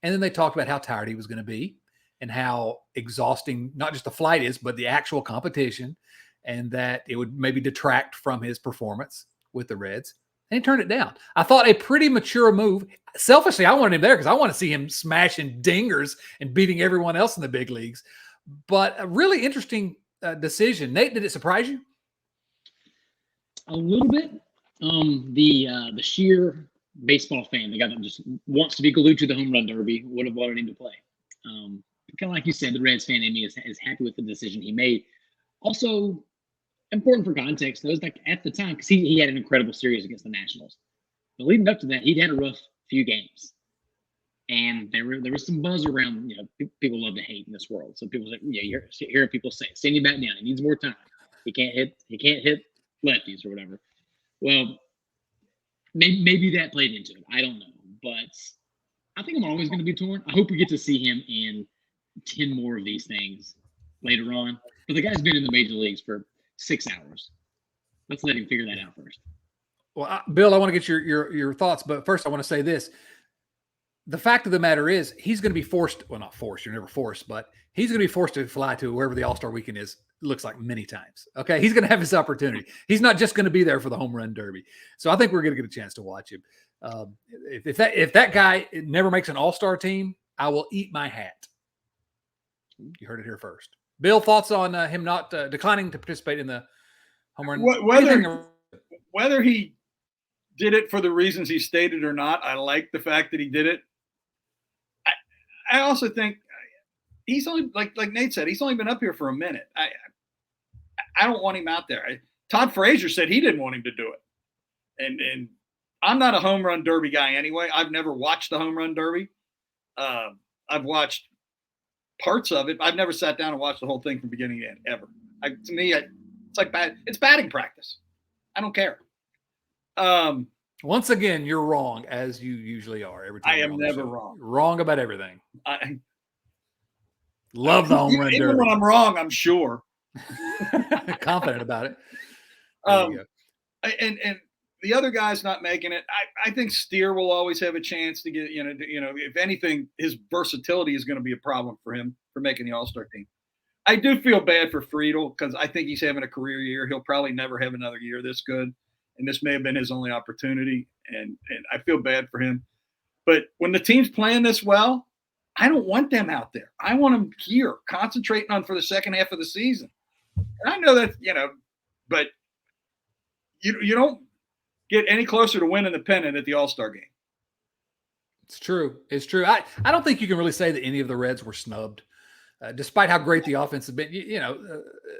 And then they talked about how tired he was going to be and how exhausting not just the flight is, but the actual competition, and that it would maybe detract from his performance with the Reds. And he turned it down. I thought a pretty mature move. Selfishly, I wanted him there because I want to see him smashing dingers and beating everyone else in the big leagues. But a really interesting decision. Nate, did it surprise you? A little bit. The sheer baseball fan, the guy that just wants to be glued to the home run derby, would have wanted him to play. Kind of like you said, the Reds fan in me is happy with the decision he made. Also, important for context, though, is like at the time, because he had an incredible series against the Nationals. But leading up to that, he'd had a rough few games. And there was some buzz around, people love to hate in this world. So people say, you're hearing people say, send him back down. He needs more time. He can't hit lefties or whatever. Well, maybe that played into it. I don't know. But I think I'm always going to be torn. I hope we get to see him in 10 more of these things later on. But the guy's been in the major leagues for 6 hours. Let's let him figure that out first. Well, Bill, I want to get your thoughts, but first I want to say this. The fact of the matter is he's going to be forced, well, not forced, you're never forced, but he's going to be forced to fly to wherever the All-Star Weekend is looks like many times. Okay, he's going to have his opportunity. He's not just going to be there for the home run derby. So I think we're going to get a chance to watch him. If that guy never makes an all-star team, I will eat my hat. You heard it here first. Bill, thoughts on him not declining to participate in the home run? Whether he did it for the reasons he stated or not, I like the fact that he did it. I also think he's only like Nate said, he's only been up here for a minute. I don't want him out there. Todd Frazier said he didn't want him to do it, and I'm not a home run derby guy anyway. I've never watched the home run derby. I've watched parts of it. I've never sat down and watched the whole thing from beginning to end ever. To me, it's like it's batting practice. I don't care. Once again, you're wrong, as you usually are. Every time I am never wrong. Wrong about everything. Love the home run derby. Even when I'm wrong, I'm sure. Confident about it. And the other guy's not making it. I think Steer will always have a chance to get, if anything, his versatility is going to be a problem for him for making the All-Star team. I do feel bad for Friedel because I think he's having a career year. He'll probably never have another year this good. And this may have been his only opportunity. And I feel bad for him. But when the team's playing this well, I don't want them out there. I want them here, concentrating on for the second half of the season. And I know that, but you don't get any closer to winning the pennant at the All-Star game. It's true. It's true. I don't think you can really say that any of the Reds were snubbed, despite how great the offense has been.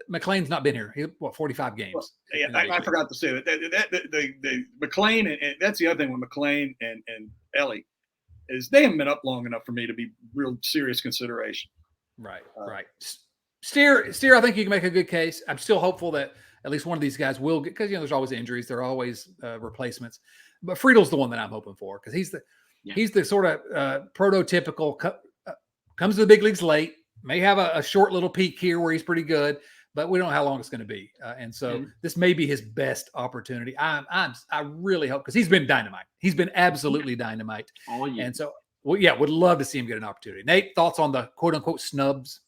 McLean's not been here. 45 games. Well, yeah, I forgot to say that. The McLean, and that's the other thing with McLean and Ellie, is they haven't been up long enough for me to be real serious consideration. Right, right. Steer, I think you can make a good case. I'm still hopeful that at least one of these guys will get, because there's always injuries, there are always replacements. But Friedel's the one that I'm hoping for, because he's the sort of prototypical comes to the big leagues late, may have a short little peak here where he's pretty good, but we don't know how long it's going to be. And so this may be his best opportunity. I really hope, because he's been dynamite. He's been absolutely dynamite. Oh, yeah. And so, would love to see him get an opportunity. Nate, thoughts on the quote unquote snubs?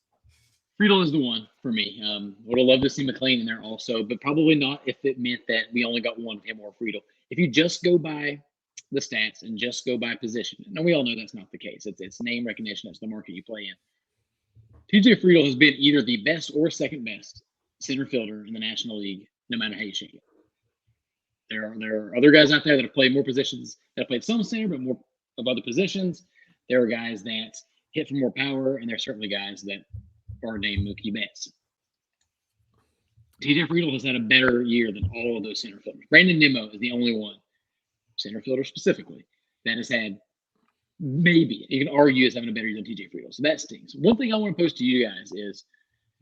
Friedel is the one for me. Would have loved to see McLean in there also, but probably not if it meant that we only got one of him or Friedel. If you just go by the stats and just go by position, and we all know that's not the case. It's name recognition. It's the market you play in. TJ Friedel has been either the best or second best center fielder in the National League, no matter how you shake it. There are other guys out there that have played more positions, that have played some center, but more of other positions. There are guys that hit for more power, and there are certainly guys that are named Mookie Betts. TJ Friedel has had a better year than all of those center fielders. Brandon Nimmo is the only one, center fielder specifically, that has had, maybe you can argue, is having a better year than TJ Friedel. So that stings. One thing I want to post to you guys is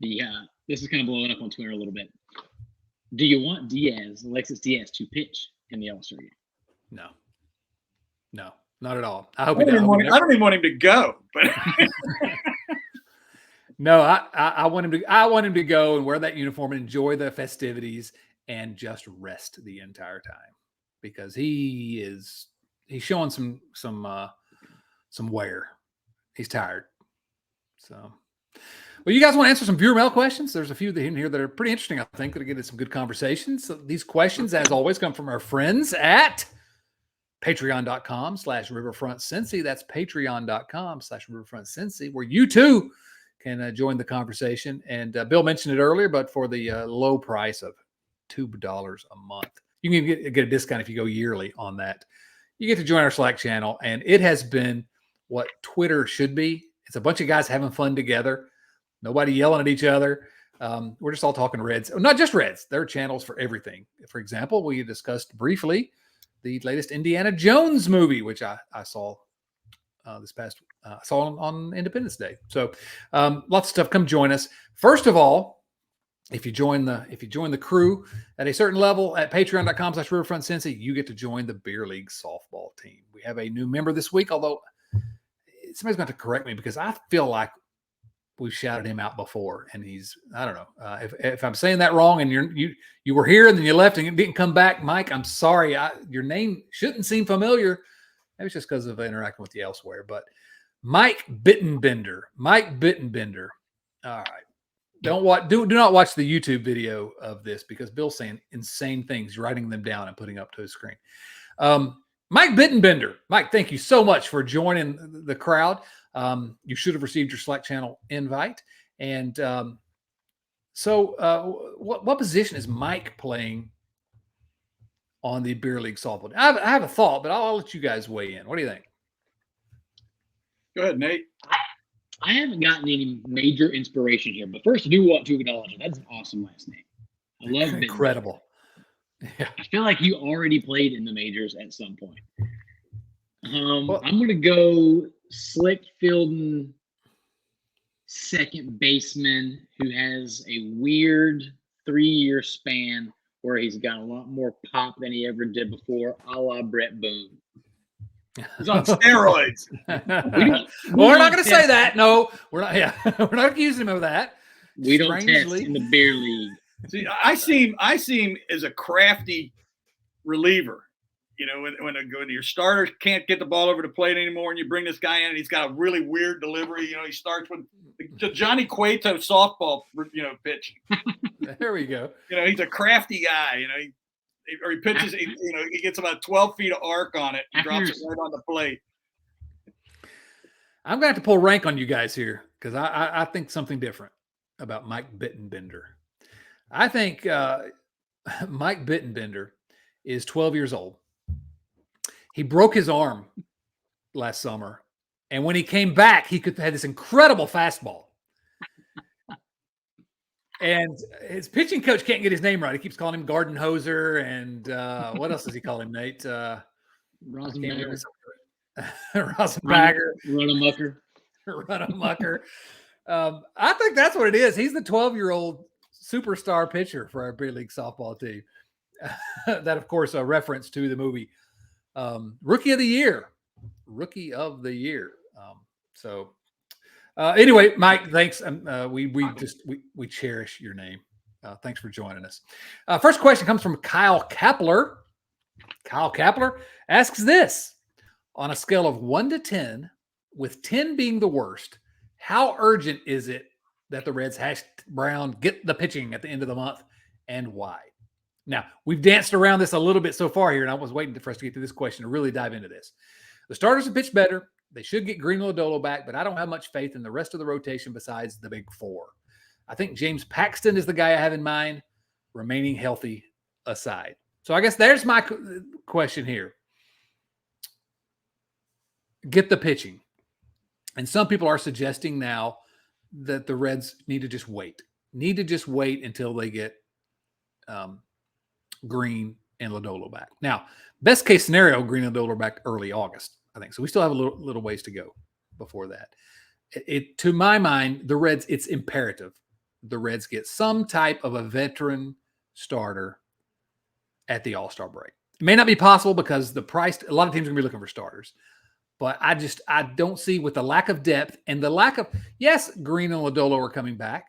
this is kind of blowing up on Twitter a little bit. Do you want Alexis Diaz, to pitch in the All-Star game? No, not at all. I don't even want him to go, but no, I want him to. I want him to go and wear that uniform and enjoy the festivities and just rest the entire time, because he's showing some wear. He's tired. So, well, you guys want to answer some viewer mail questions? There's a few in here that are pretty interesting, I think, that'll get us some good conversations. So these questions, as always, come from our friends at patreon.com/riverfrontcincy. That's patreon.com/riverfrontcincy, where you too can join the conversation. And Bill mentioned it earlier, but for the low price of $2 a month, you can get a discount if you go yearly on that. You get to join our Slack channel, and it has been what Twitter should be. It's a bunch of guys having fun together. Nobody yelling at each other. We're just all talking Reds. Not just Reds. There are channels for everything. For example, we discussed briefly the latest Indiana Jones movie, which I saw this past saw on Independence Day. So lots of stuff. Come join us. First of all, if you join the crew at a certain level at patreon.com/riverfrontcincy, you get to join the Beer League softball team. We have a new member this week, although somebody's going to correct me, because I feel like we've shouted him out before, and I don't know if I'm saying that wrong, and you were here and then you left and didn't come back, Mike. I'm sorry. Your name shouldn't seem familiar. Maybe it's just because of interacting with you elsewhere. But Mike Bittenbender. All right. Do not watch the YouTube video of this because Bill's saying insane things, writing them down and putting up to his screen. Mike Bittenbender. Mike, thank you so much for joining the crowd. You should have received your Slack channel invite. And what position is Mike playing on the beer league softball? I have a thought, but I'll let you guys weigh in. What do you think? Go ahead, Nate. I haven't gotten any major inspiration here, but first I do want to acknowledge it. That's an awesome last name. I love it. Incredible. Yeah. I feel like you already played in the majors at some point. I'm going to go slick fielding second baseman who has a weird 3-year span where he's got a lot more pop than he ever did before, a la Brett Boone. He's on steroids. We're not going to say that. No, we're not. Yeah, we're not accusing him of that. We don't test in the beer league. See, I see him as a crafty reliever. You know, when your starter can't get the ball over the plate anymore, and you bring this guy in, and he's got a really weird delivery. You know, he starts with the Johnny Cueto softball, pitch. There we go. You know, he's a crafty guy. You know, he pitches. He gets about 12 feet of arc on it, and drops it right on the plate. I'm going to have to pull rank on you guys here because I think something different about Mike Bittenbender. I think Mike Bittenbender is 12 years old. He broke his arm last summer. And when he came back, he had this incredible fastball. And his pitching coach can't get his name right. He keeps calling him Garden Hoser. And what else does he call him, Nate? Rosenbagger. Rosenbagger. Run-a-mucker. I think that's what it is. He's the 12-year-old superstar pitcher for our beer league softball team. That, of course, a reference to the movie Rookie of the Year. Anyway, Mike, thanks. We cherish your name. Thanks for joining us. First question comes from Kyle Kapler. Kyle Kapler asks this: on a scale of 1 to 10, with 10 being the worst, how urgent is it that the Reds #Brown get the pitching at the end of the month, and why? Now, we've danced around this a little bit so far here, and I was waiting for us to get to this question to really dive into this. The starters have pitched better. They should get Green Lodolo back, but I don't have much faith in the rest of the rotation besides the big four. I think James Paxton is the guy I have in mind, remaining healthy aside. So I guess there's my question here. Get the pitching. And some people are suggesting now that the Reds need to just wait until they get Green and Lodolo back. Now, best case scenario, Green and Lodolo back early August, I think. So we still have a little ways to go before that. To my mind, the Reds, it's imperative the Reds get some type of a veteran starter at the All-Star break. It may not be possible because the price, a lot of teams are going to be looking for starters. But I don't see, with the lack of depth and the lack of, yes, Green and Lodolo are coming back.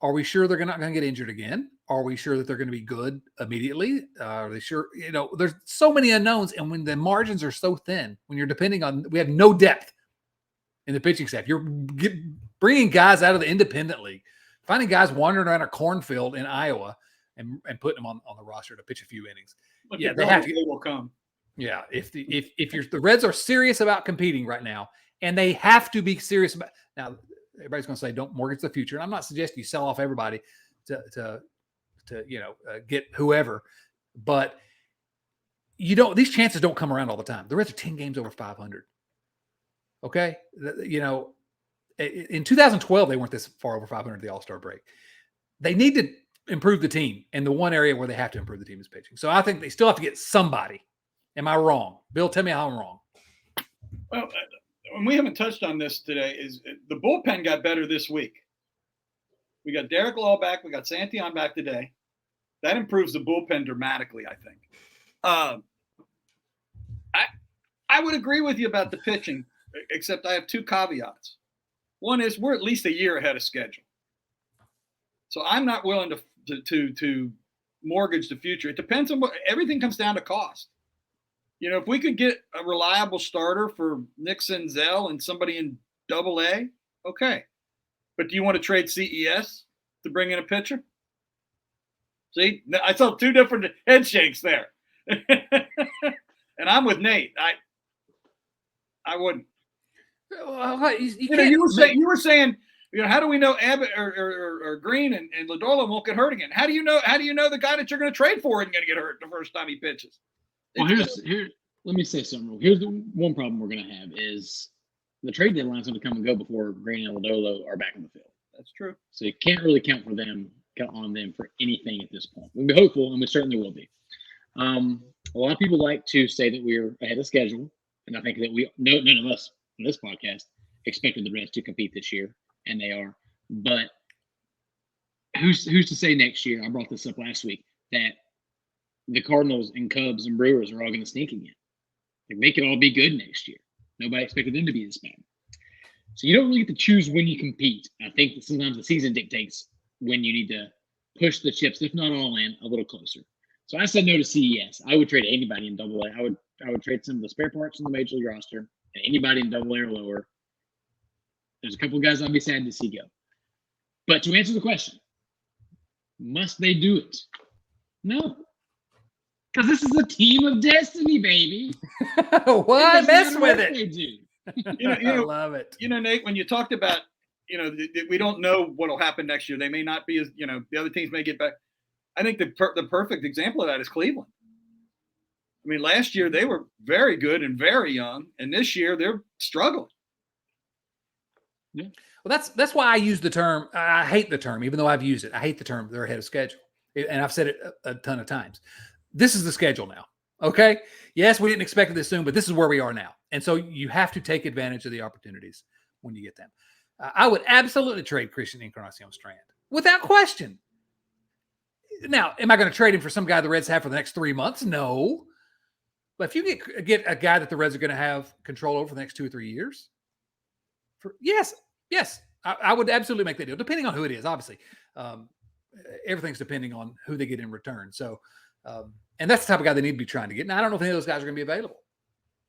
Are we sure they're not going to get injured again? Are we sure that they're going to be good immediately? Are they sure? There's so many unknowns. And when the margins are so thin, when you're depending on, we have no depth in the pitching staff. You're bringing guys out of the independent league, finding guys wandering around a cornfield in Iowa and putting them on the roster to pitch a few innings. But yeah, they will come. Yeah, if the Reds are serious about competing right now, and they have to be serious about now, everybody's going to say don't mortgage the future, and I'm not suggesting you sell off everybody to get whoever, but these chances don't come around all the time. The Reds are 10 games over 500. Okay, in 2012 they weren't this far over 500 at the All-Star break. They need to improve the team, and the one area where they have to improve the team is pitching. So I think they still have to get somebody. Am I wrong? Bill, tell me how I'm wrong. Well, and we haven't touched on this today, is the bullpen got better this week. We got Derek Law back. We got Santillan back today. That improves the bullpen dramatically, I think. I would agree with you about the pitching, except I have two caveats. One is we're at least a year ahead of schedule. So I'm not willing to mortgage the future. It depends on everything comes down to cost. If we could get a reliable starter for Nick Senzel and somebody in AA, okay. But do you want to trade CES to bring in a pitcher? See, I saw two different head shakes there. And I'm with Nate. I wouldn't. Well, You were saying, how do we know Abbott or Green and Lodolo won't get hurt again? How do you know the guy that you're going to trade for isn't going to get hurt the first time he pitches? Well, let me say something. Here's the one problem we're going to have is the trade deadline is going to come and go before Green and Lodolo are back in the field. That's trount you can't really count on them for anything at this point. We'll be hopeful, and we certainly will be. A lot of people like to say that we're ahead of schedule, and I think that none of us on this podcast expected the Reds to compete this year, and they are. But who's to say next year? I brought this up last week that the Cardinals and Cubs and Brewers are all going to sneak again. Like, they could all be good next year. Nobody expected them to be this bad. So you don't really get to choose when you compete. I think that sometimes the season dictates when you need to push the chips, if not all in, a little closer. So I said no to CES. I would trade anybody in AA. I would trade some of the spare parts in the major league roster and anybody in AA or lower. There's a couple of guys I'd be sad to see go. But to answer the question, must they do it? No. Because this is a team of destiny, baby. What? Mess with it. They do. I love it. Nate, when you talked about, we don't know what will happen next year. They may not be as, the other teams may get back. I think the perfect example of that is Cleveland. I mean, last year they were very good and very young, and this year they're struggling. Yeah. Well, that's why I use the term. I hate the term, even though I've used it. I hate the term. They're ahead of schedule, and I've said it a ton of times. This is the schedule now. Okay. Yes, we didn't expect it this soon, but this is where we are now, and so you have to take advantage of the opportunities when you get them. I would absolutely trade Christian Encarnacion Strand without question. Now, am I going to trade him for some guy the Reds have for the next 3 months? No. But if you get a guy that the Reds are going to have control over for the next 2 or 3 years, yes, I would absolutely make that deal, depending on who it is, obviously. Everything's depending on who they get in return. So, and that's the type of guy they need to be trying to get. Now, I don't know if any of those guys are going to be available,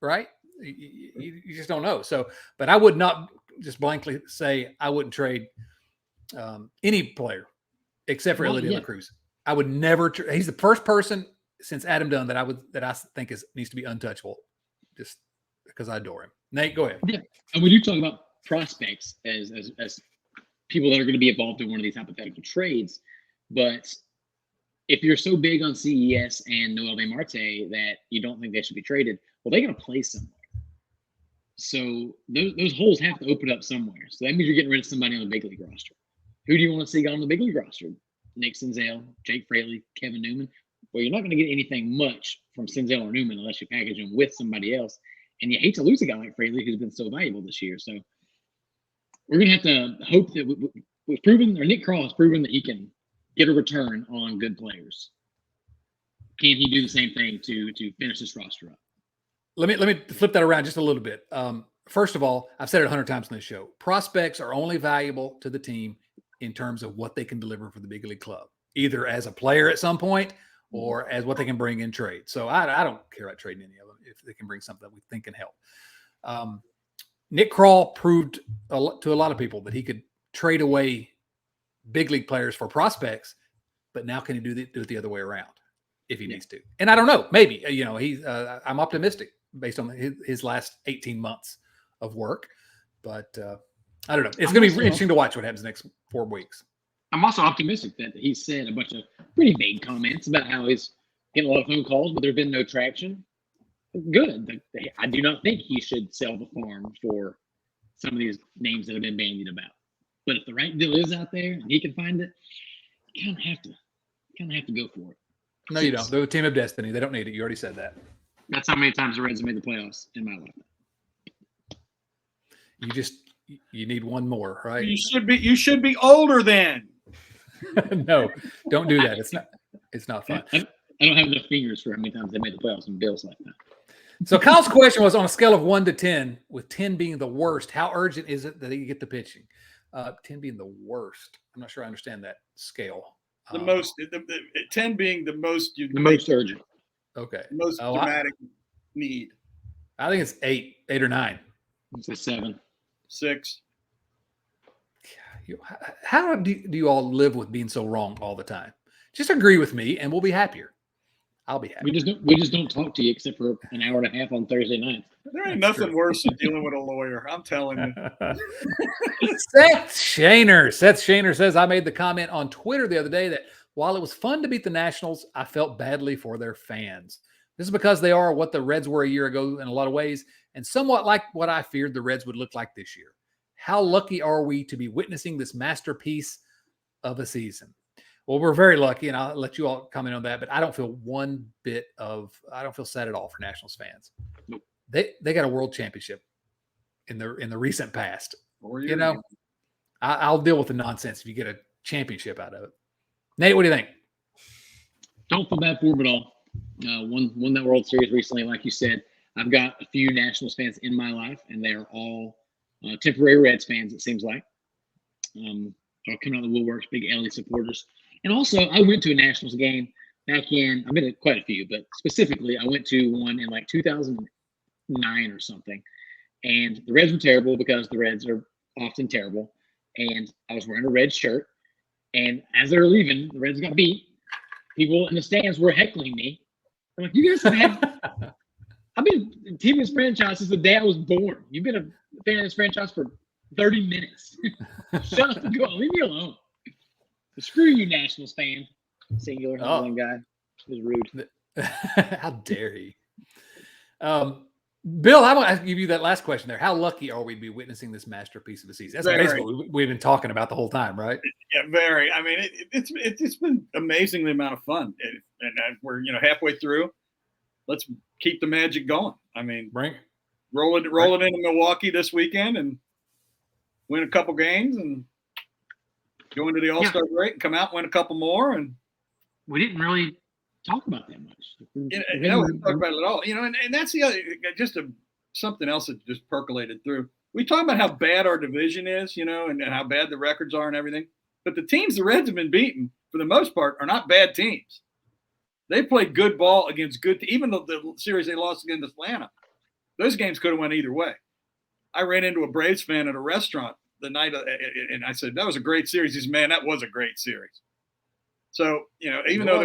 right? You just don't know. So, but I would not just blankly say I wouldn't trade any player except for Ellie De La Cruz. I would never. He's the first person since Adam Dunn that I think needs to be untouchable, just because I adore him. Nate, go ahead. Yeah, and when you talk about prospects as people that are going to be involved in one of these hypothetical trades, but if you're so big on CES and Noel Marte that you don't think they should be traded, well, they're going to play somewhere. So those holes have to open up somewhere. So that means you're getting rid of somebody on the big league roster. Who do you want to see on the big league roster? Nick Senzel, Jake Fraley, Kevin Newman. Well, you're not going to get anything much from Senzel or Newman unless you package them with somebody else. And you hate to lose a guy like Fraley who's been so valuable this year. So we're going to have to hope that we've proven, or Nick Krall has proven that he can get a return on good players. Can he do the same thing to finish this roster up? Let me flip that around just a little bit. First of all, I've said it 100 times on this show. Prospects are only valuable to the team in terms of what they can deliver for the big league club, either as a player at some point or as what they can bring in trade. So I don't care about trading any of them if they can bring something that we think can help. Nick Krall proved to a lot of people that he could trade away big league players for prospects, but now can he do it the other way around if he needs to? And I don't know, maybe, I'm optimistic based on his last 18 months of work, but I don't know. It's going to be interesting to watch what happens the next 4 weeks. I'm also optimistic that he said a bunch of pretty vague comments about how he's getting a lot of phone calls, but there's been no traction. Good. I do not think he should sell the farm for some of these names that have been bandied about. But if the right deal is out there and he can find it, you kind of have to go for it. No, you don't. They're a team of destiny. They don't need it. You already said that. That's how many times the Reds have made the playoffs in my life. You need one more, right? You should be older then. No, don't do that. It's not fun. I don't have enough fingers for how many times they made the playoffs in Bills like that. So Kyle's question was on a scale of 1 to 10, with 10 being the worst, how urgent is it that you get the pitching? 10 being the worst. I'm not sure I understand that scale. The most, 10 being the most. The most urgent. Okay. Most dramatic need. I think it's 8 or 9. It's a 7. 6. How do you all live with being so wrong all the time? Just agree with me, and we'll be happier. I'll be happy. We just don't talk to you except for an hour and a half on Thursday nights. There ain't nothing worse than dealing with a lawyer. I'm telling you. Seth Shaner says, I made the comment on Twitter the other day that while it was fun to beat the Nationals, I felt badly for their fans. This is because they are what the Reds were a year ago in a lot of ways, and somewhat like what I feared the Reds would look like this year. How lucky are we to be witnessing this masterpiece of a season? Well, we're very lucky, and I'll let you all comment on that, but I don't feel I don't feel sad at all for Nationals fans. Nope. They got a world championship in the recent past. You know, I'll deal with the nonsense if you get a championship out of it. Nate, what do you think? Don't feel bad for them at all. Won that World Series recently, like you said. I've got a few Nationals fans in my life, and they are all temporary Reds fans, it seems like. Are coming out of the woodworks, big LA supporters. And also, I went to a Nationals game back in, I've been to quite a few, but specifically, I went to one in like 2009 or something. And the Reds were terrible because the Reds are often terrible. And I was wearing a red shirt. And as they were leaving, the Reds got beat. People in the stands were heckling me. I'm like, you guys have I've been a team of this franchise since the day I was born. You've been a fan of this franchise for 30 minutes. Shut up and go. Leave me alone. So screw you, Nationals fan. Singular, one guy. It was rude. How dare he? Bill, I want to give you that last question there. How lucky are we to be witnessing this masterpiece of the season? That's basically what we've been talking about the whole time, right? Yeah, very. I mean, it's been amazing the amount of fun, and we're halfway through. Let's keep the magic going. I mean, roll it into Milwaukee this weekend and win a couple games and go into the All-Star break and come out and win a couple more. And we didn't really talk about that much. We didn't talk about it at all. And that's the other something else that just percolated through. We talk about how bad our division is, and how bad the records are and everything. But the teams the Reds have been beaten, for the most part, are not bad teams. They played good ball against good, even though the series they lost against Atlanta. Those games could have went either way. I ran into a Braves fan at a restaurant the night, and I said, that was a great series. He said, man, that was a great series. So, even though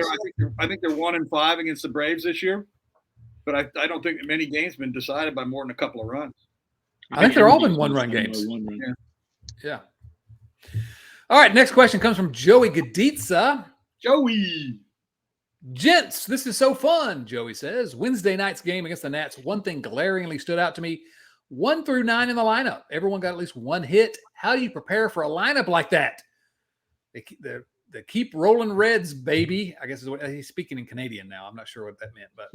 I think they're 1-5 against the Braves this year, but I don't think many games have been decided by more than a couple of runs. I think they're all been one-run games. Yeah. All right, next question comes from Joey Gaditza. Joey. Gents, this is so fun, Joey says. Wednesday night's game against the Nats, one thing glaringly stood out to me. 1 through 9 in the lineup. Everyone got at least one hit. How do you prepare for a lineup like that? The keep rolling Reds, baby. I guess is what he's speaking in Canadian now. I'm not sure what that meant, but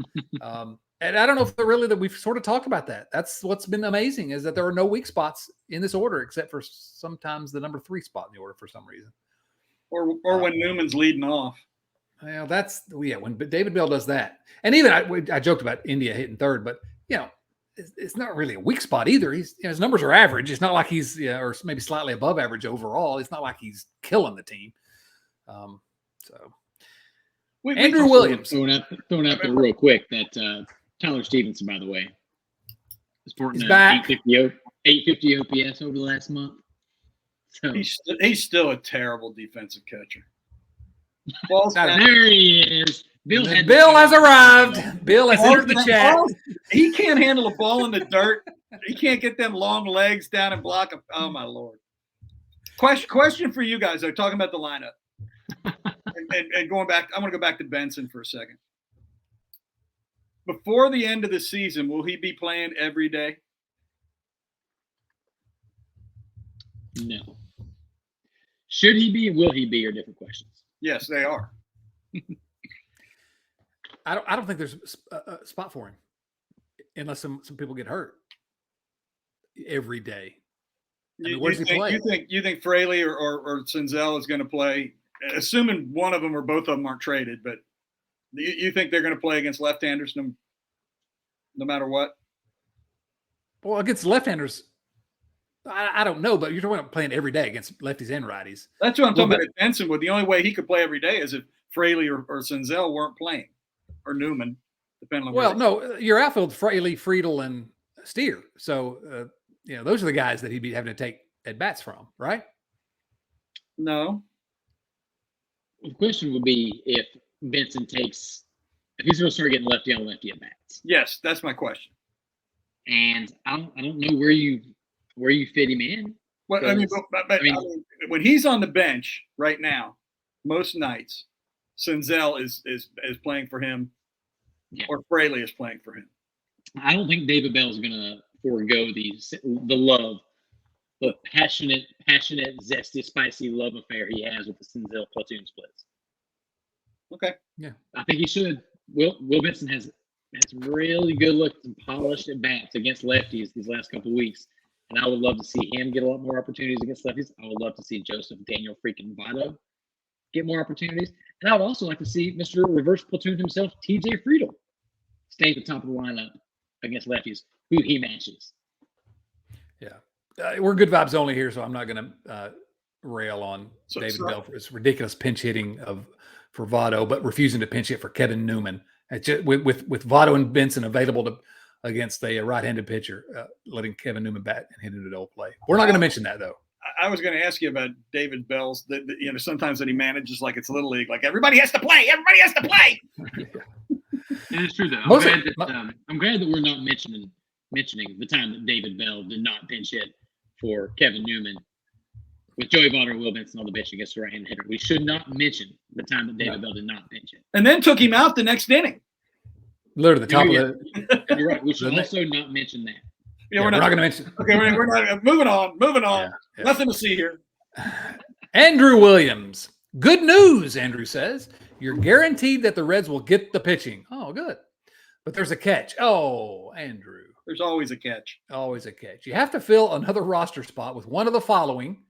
and I don't know if that we've sort of talked about that. That's what's been amazing is that there are no weak spots in this order, except for sometimes the number 3 spot in the order for some reason. Or when Newman's leading off. Well, when David Bell does that. And even I joked about India hitting third, but it's not really a weak spot either. His numbers are average. It's not like he's or maybe slightly above average overall. It's not like he's killing the team. Andrew Williams throwing out there real quick that Tyler Stevenson, by the way, is sporting he's back. 850 OPS over the last month. So he's still a terrible defensive catcher. There he is. Bill has arrived. Bill has entered the chat. He can't handle a ball in the dirt. He can't get them long legs down and block him. Oh, my Lord. Question for you guys. They're talking about the lineup. and going back, I'm going to go back to Benson for a second. Before the end of the season, will he be playing every day? No. Should he be and will he be are different questions. Yes, they are. I don't think there's a spot for him unless some people get hurt every day. Where does he play? You think Fraley or Senzel is going to play, assuming one of them or both of them aren't traded, but you think they're going to play against left-handers no matter what? Well, against left-handers, I don't know, but you're talking about playing every day against lefties and righties. That's what I'm talking about at Benson. The only way he could play every day is if Fraley or Senzel weren't playing, or Newman, depending on your outfield, Fraley, Friedel, and Steer. So, those are the guys that he'd be having to take at bats from, right? No. The question would be if Benson takes, if he's going to start getting lefty on lefty at bats. Yes, that's my question. And I don't know where you fit him in. Well, I mean, when he's on the bench right now, most nights, Senzel is playing for him, or Fraley is playing for him. I don't think David Bell is going to forego the love, the passionate, zesty, spicy love affair he has with the Senzel platoon splits. Okay. Yeah. I think he should. Will Benson has really good looks and polished at bats against lefties these last couple of weeks. And I would love to see him get a lot more opportunities against lefties. I would love to see Joseph Daniel freaking Votto get more opportunities. And I would also like to see Mr. Reverse Platoon himself, TJ Friedel, stay at the top of the lineup against lefties who he matches. Yeah. We're good vibes only here, so I'm not going to rail on David Bell for his ridiculous pinch hitting for Votto, but refusing to pinch hit for Kevin Newman. Just, with Votto and Benson available against a right-handed pitcher, letting Kevin Newman bat and hit into the old play. We're not going to mention that, though. I was going to ask you about David Bell's, sometimes that he manages like it's Little League, like everybody has to play. Everybody has to play. And it's true, though. I'm glad that we're not mentioning the time that David Bell did not pinch hit for Kevin Newman with Joey Votto and Will Benson on the bench against the right-handed hitter. We should not mention the time that David Bell did not pinch hit. And then took him out the next inning. Literally the top of the. You're right. We should also not mention that. Yeah, we're not going to mention. Okay, we're not. Moving on. Yeah. Nothing to see here. Andrew Williams. Good news, Andrew says. You're guaranteed that the Reds will get the pitching. Oh, good. But there's a catch. Oh, Andrew. There's always a catch. Always a catch. You have to fill another roster spot with one of the following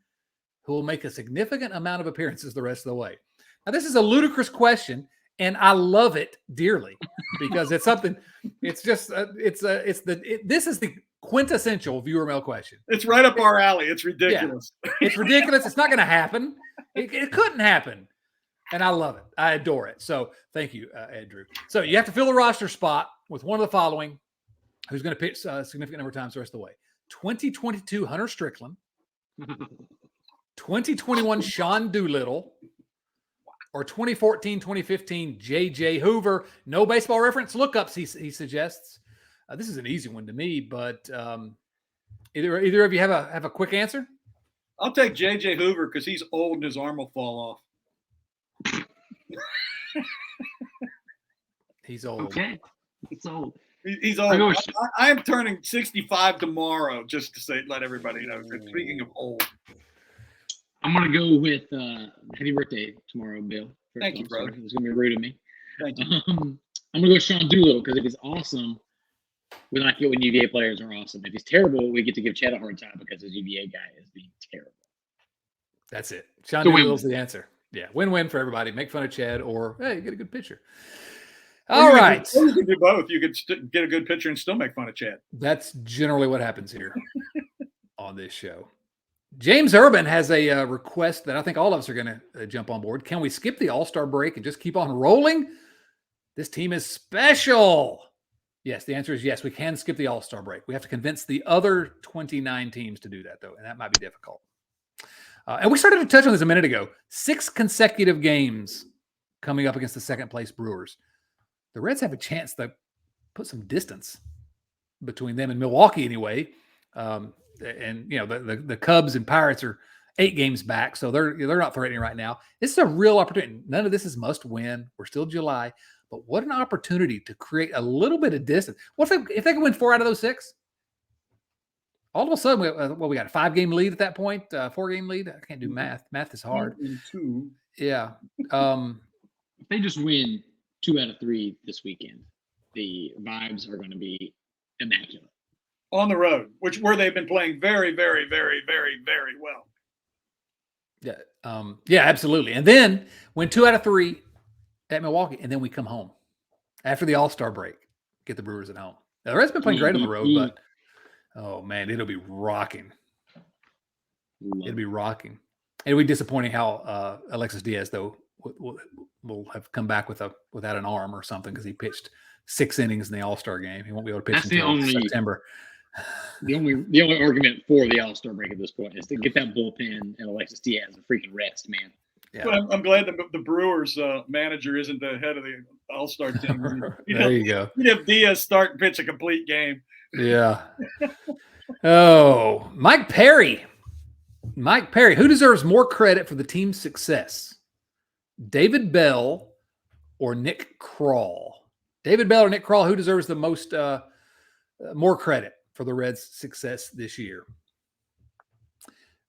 who will make a significant amount of appearances the rest of the way. Now, this is a ludicrous question, and I love it dearly because it's something. It's just this is the quintessential viewer mail question. It's right up our alley. It's ridiculous. Yeah. It's ridiculous. It's not going to happen. It couldn't happen, and I love it. I adore it. So thank you, Andrew. So you have to fill a roster spot with one of the following. Who's going to pitch a significant number of times the rest of the way? 2022 Hunter Strickland, 2021 Sean Doolittle, or 2014-2015 J.J. Hoover. No baseball reference lookups, he suggests. This is an easy one to me, but either of you have a quick answer? I'll take J.J. Hoover because he's old and his arm will fall off. He's old. Okay. It's old. He's old. I am turning 65 tomorrow, just to let everybody know. Speaking of old. I'm going to go with happy birthday tomorrow, Bill. Thank you, brother. It's going to be rude of me. Thank you. I'm going to go with Sean Doolittle because if he's awesome, we like it when UVA players are awesome. If he's terrible, we get to give Chad a hard time because his UVA guy is being terrible. That's it. Sean Doolittle's the answer. Yeah, win-win for everybody. Make fun of Chad or, hey, you get a good pitcher. All right. You can do both. You could get a good pitcher and still make fun of Chad. That's generally what happens here on this show. James Urban has a request that I think all of us are going to jump on board. Can we skip the All-Star break and just keep on rolling? This team is special. Yes, the answer is yes. We can skip the All-Star break. We have to convince the other 29 teams to do that, though, and that might be difficult. And we started to touch on this a minute ago. 6 consecutive games coming up against the second-place Brewers. The Reds have a chance to put some distance between them and Milwaukee anyway. And the Cubs and Pirates are 8 games back, so they're not threatening right now. This is a real opportunity. None of this is must win. We're still July, but what an opportunity to create a little bit of distance. What if they can win 4 out of those 6? All of a sudden, we got a 5-game lead at that point, 4-game lead. I can't do math. Math is hard. 2. Yeah. If they just win 2 out of 3 this weekend, the vibes are going to be immaculate. On the road, where they've been playing very, very, very, very, very well. Yeah. Yeah, absolutely. And then win 2 out of 3 at Milwaukee, and then we come home after the All-Star break, get the Brewers at home. Now, the Reds been playing great on the road, but oh man, it'll be rocking. It'll be rocking. It'll be disappointing how Alexis Diaz, though, will have come back without an arm or something because he pitched 6 innings in the All-Star game. He won't be able to pitch until September. The only argument for the All-Star break at this point is to get that bullpen and Alexis Diaz a freaking rest, man. Yeah. But I'm glad the Brewers manager isn't the head of the All-Star team. There you go. You'd have Diaz start and pitch a complete game. Yeah. Oh, Mike Perry. Mike Perry. Who deserves more credit for the team's success? David Bell or Nick Krall? David Bell or Nick Krall, who deserves the most more credit for the Reds' success this year?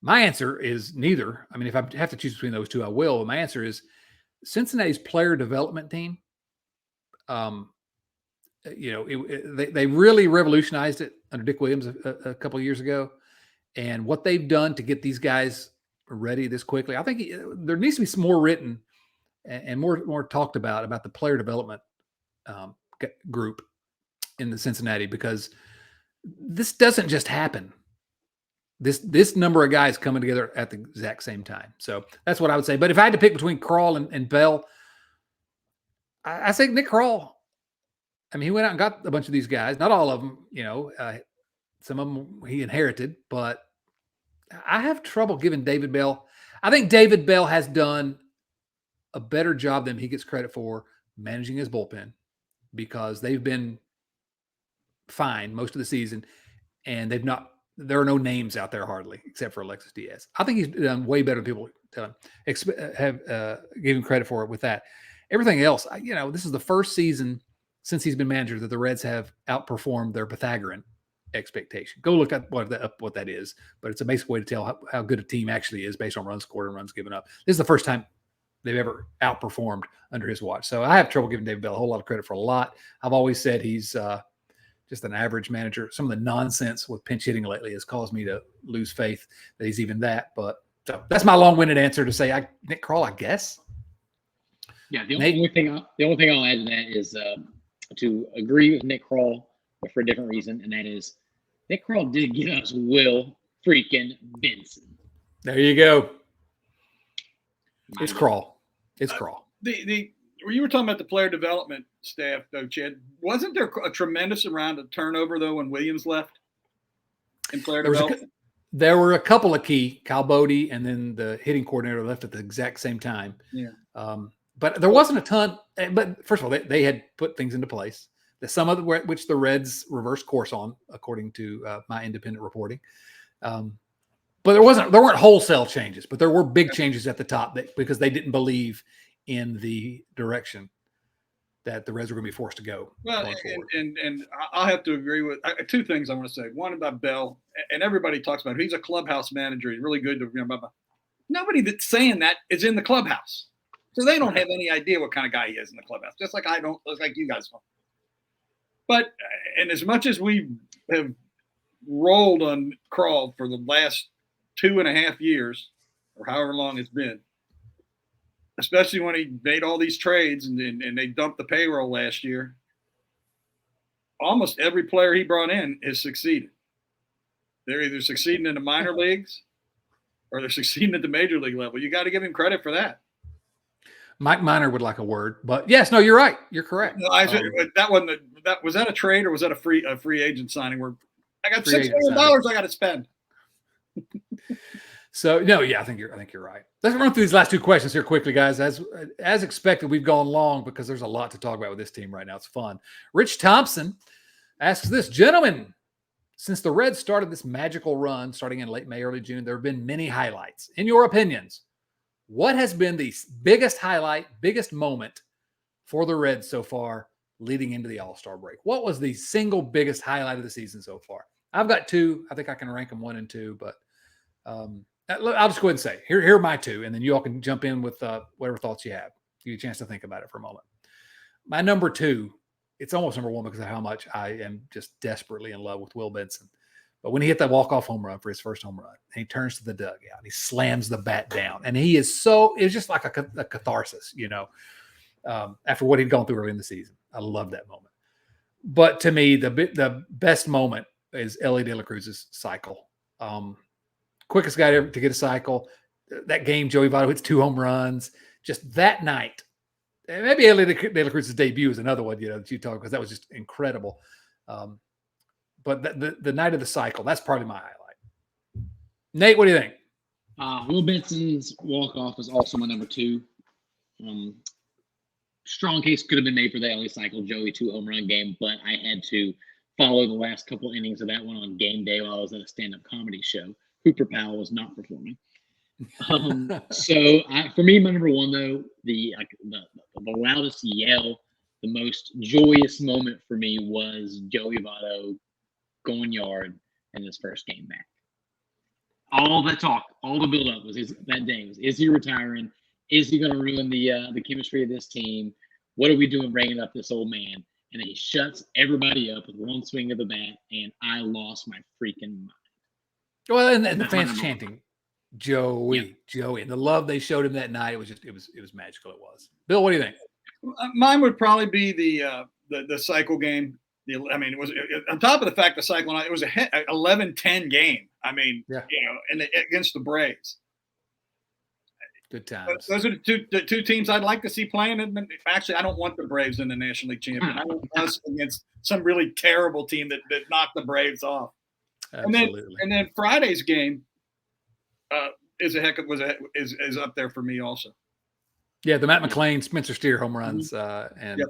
My answer is neither. I mean, if I have to choose between those two, I will. My answer is Cincinnati's player development team. They really revolutionized it under Dick Williams a couple of years ago, and what they've done to get these guys ready this quickly. I think there needs to be some more written and more talked about the player development group in the Cincinnati, because this doesn't just happen. This number of guys coming together at the exact same time. So that's what I would say. But if I had to pick between Krall and Bell, I say Nick Krall. I mean, he went out and got a bunch of these guys. Not all of them, some of them he inherited, but I have trouble giving David Bell. I think David Bell has done a better job than he gets credit for managing his bullpen, because they've been fine most of the season, and there are no names out there hardly, except for Alexis Diaz. I think he's done way better than people have given credit for it with that. Everything else, this is the first season since he's been manager that the Reds have outperformed their Pythagorean expectation. Go look at what that is, but it's a basic way to tell how good a team actually is based on runs scored and runs given up. This is the first time they've ever outperformed under his watch. So I have trouble giving David Bell a whole lot of credit for a lot. I've always said he's just an average manager. Some of the nonsense with pinch hitting lately has caused me to lose faith that he's even that. But so that's my long-winded answer to say Nick Krall, I guess. Yeah, the only thing I'll add to that is to agree with Nick Krall, but for a different reason, and that is Nick Krall did get us Will freaking Benson. There you go. It's Krall. It's Krall. When you were talking about the player development staff, though, Chad, wasn't there a tremendous amount of turnover, though, when Williams left in player development? There were a couple of key, Kyle Bodie and then the hitting coordinator left at the exact same time. Yeah. But there wasn't a ton. But first of all, they had put things into place. Some of which the Reds reversed course on, according to my independent reporting. But there weren't wholesale changes, but there were big changes at the top because they didn't believe in the direction that the Reds were going to be forced to go. Well, and I'll have to agree with two things I want to say. One about Bell, and everybody talks about it. He's a clubhouse manager. He's really good to remember. Nobody that's saying that is in the clubhouse. So they don't have any idea what kind of guy he is in the clubhouse, just like I don't, just like you guys don't. But, and as much as we have rolled on Krall for the last 2.5 years, or however long it's been, especially when he made all these trades and they dumped the payroll last year, almost every player he brought in has succeeded. They're either succeeding in the minor leagues or they're succeeding at the major league level. You got to give him credit for that. Mike Minor would like a word, but yes, no, you're right. You're correct. No, was that a trade or was that a free agent signing where I got $6 million I got to spend? So no, yeah, I think you're right. Let's run through these last two questions here quickly, guys. As expected, we've gone long because there's a lot to talk about with this team right now. It's fun. Rich Thompson asks this: gentlemen, since the Reds started this magical run starting in late May, early June, there have been many highlights. In your opinions, what has been the biggest highlight, biggest moment for the Reds so far leading into the All-Star break? What was the single biggest highlight of the season so far? I've got two. I think I can rank them 1 and 2, but I'll just go ahead and say, here are my two, and then you all can jump in with whatever thoughts you have. Give you a chance to think about it for a moment. My number 2, it's almost number 1 because of how much I am just desperately in love with Will Benson. But when he hit that walk-off home run for his first home run, and he turns to the dugout, and he slams the bat down, and it's just like a catharsis, after what he'd gone through early in the season. I love that moment. But to me, the best moment is Ellie De La Cruz's cycle. Quickest guy ever to get a cycle. That game, Joey Votto hits 2 home runs. Just that night. And maybe Ellie De La Cruz's debut is another one, that you talk, because that was just incredible. But but the night of the cycle, that's probably my highlight. Nate, what do you think? Will Benson's walk-off was also my number 2. Strong case could have been made for the LA cycle, Joey 2 home run game, but I had to follow the last couple innings of that one on game day while I was at a stand-up comedy show. Cooper Powell was not performing. So for me, my number 1 though, the loudest yell, the most joyous moment for me was Joey Votto going yard in his first game back. All the talk, all the build-up was that day was: is he retiring? Is he going to ruin the chemistry of this team? What are we doing bringing up this old man? And then he shuts everybody up with one swing of the bat, and I lost my freaking mind. Well, and the fans chanting, Joey, Joey, and the love they showed him that night, it was magical. It was. Bill, what do you think? Mine would probably be the cycle game. I mean, it was on top of the fact the cycle. It was a 11-10 game. I mean, and against the Braves. Good times. Those are the two teams I'd like to see playing. Actually, I don't want the Braves in the National League champion. I want us against some really terrible team that knocked the Braves off. Absolutely. And then Friday's game is up there for me also. Yeah, the Matt McClain, Spencer Steer home runs and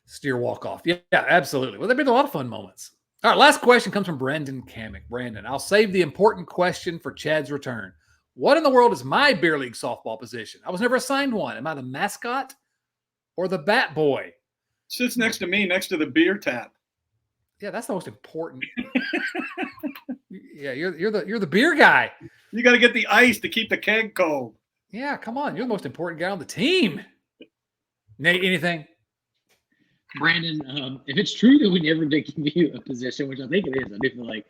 Steer walk-off. Yeah, absolutely. Well, there've been a lot of fun moments. All right, last question comes from Brandon Kamick. Brandon, I'll save the important question for Chad's return. What in the world is my beer league softball position? I was never assigned one. Am I the mascot or the bat boy? Sits next to me, next to the beer tap. Yeah, that's the most important. Yeah, you're the beer guy. You got to get the ice to keep the keg cold. Yeah, come on. You're the most important guy on the team. Nate, anything? Brandon, if it's true that we never did give you a position, which I think it is, I do feel like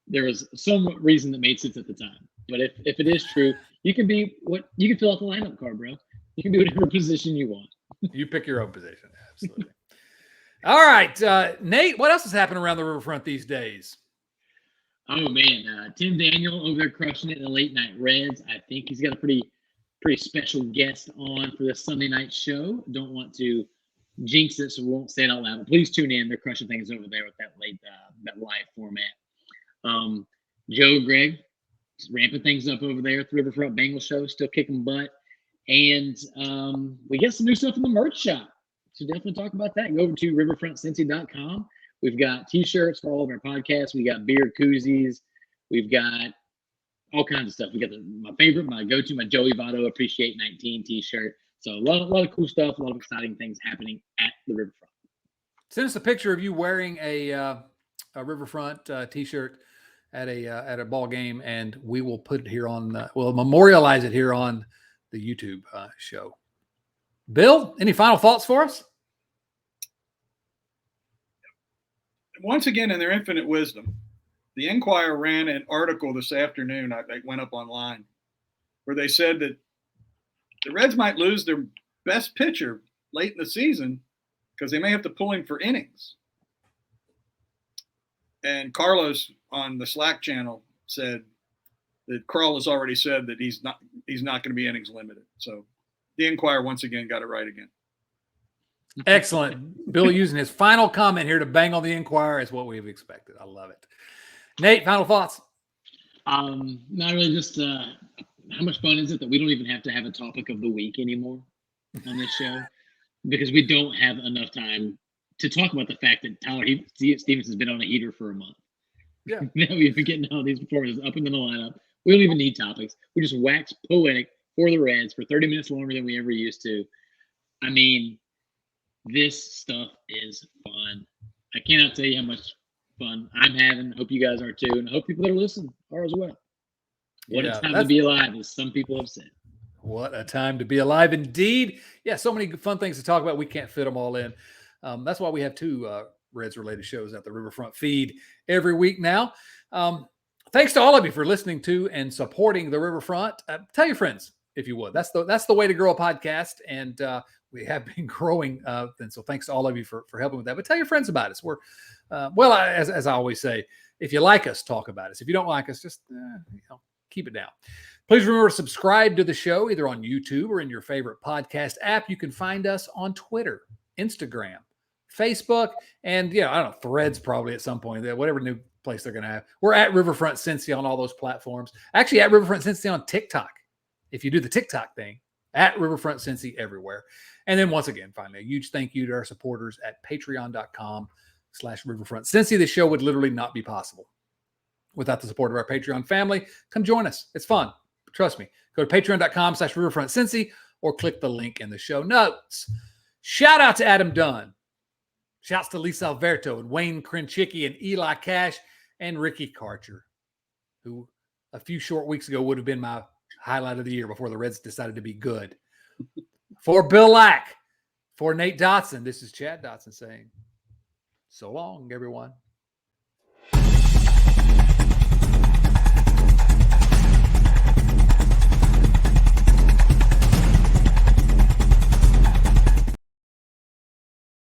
there was some reason that made sense at the time. But if it is true, you can fill out the lineup card, bro. You can be whatever position you want. You pick your own position. Absolutely. All right, Nate, what else is happening around the riverfront these days? Oh man, Tim Daniel over there crushing it in the late night Reds. I think he's got a pretty special guest on for this Sunday night show. Don't want to jinx it, so we won't say it out loud. But please tune in. They're crushing things over there with that live format. Joe Greg ramping things up over there at the Riverfront Bengals show, still kicking butt. And we get some new stuff in the merch shop. So definitely talk about that. Go over to riverfrontcincy.com. We've got T-shirts for all of our podcasts. We got beer koozies. We've got all kinds of stuff. We got my favorite, my go-to, my Joey Votto Appreciate 19 T-shirt. So a lot of cool stuff, a lot of exciting things happening at the Riverfront. Send us a picture of you wearing a Riverfront T-shirt at a ball game, and we will put it here on. We'll memorialize it here on the YouTube show. Bill, any final thoughts for us? Once again, in their infinite wisdom, the Enquirer ran an article this afternoon. I went up online where they said that the Reds might lose their best pitcher late in the season because they may have to pull him for innings. And Carlos on the Slack channel said that Carl has already said that he's not going to be innings limited. So the Enquirer once again got it right again. Excellent. Bill using his final comment here to bang on the Enquirer is what we've expected. I love it. Nate, final thoughts? Not really, just how much fun is it that we don't even have to have a topic of the week anymore on this show because we don't have enough time to talk about the fact that Tyler Stephenson's been on a heater for a month. Yeah. Now we've been getting all these performances up into the lineup. We don't even need topics. We just wax poetic for the Reds for 30 minutes longer than we ever used to. I mean, this stuff is fun. I cannot tell you how much fun I'm having. I hope you guys are too, and I hope people that are listening are as well. What a time to be alive, as some people have said. What a time to be alive indeed. Yeah, so many fun things to talk about. We can't fit them all in. That's why we have two Reds-related shows at the Riverfront feed every week now. Thanks to all of you for listening to and supporting the Riverfront. Tell your friends, if you would. That's the way to grow a podcast, and we have been growing. And so thanks to all of you for helping with that. But tell your friends about us. We're, as I always say, if you like us, talk about us. If you don't like us, just keep it down. Please remember to subscribe to the show either on YouTube or in your favorite podcast app. You can find us on Twitter, Instagram, Facebook, and I don't know, Threads probably at some point. Whatever new place they're going to have. We're at Riverfront Cincy on all those platforms. Actually, at Riverfront Cincy on TikTok. If you do the TikTok thing, at Riverfront Cincy everywhere. And then once again, finally, a huge thank you to our supporters at patreon.com/Riverfront Cincy. The show would literally not be possible without the support of our Patreon family. Come join us. It's fun. Trust me. Go to patreon.com/Riverfront Cincy or click the link in the show notes. Shout out to Adam Dunn. Shouts to Lisa Alberto and Wayne Krenchicki and Eli Cash and Ricky Karcher, who a few short weeks ago would have been my highlight of the year before the Reds decided to be good. For Bill Lack, for Nate Dotson, this is Chad Dotson saying, so long, everyone.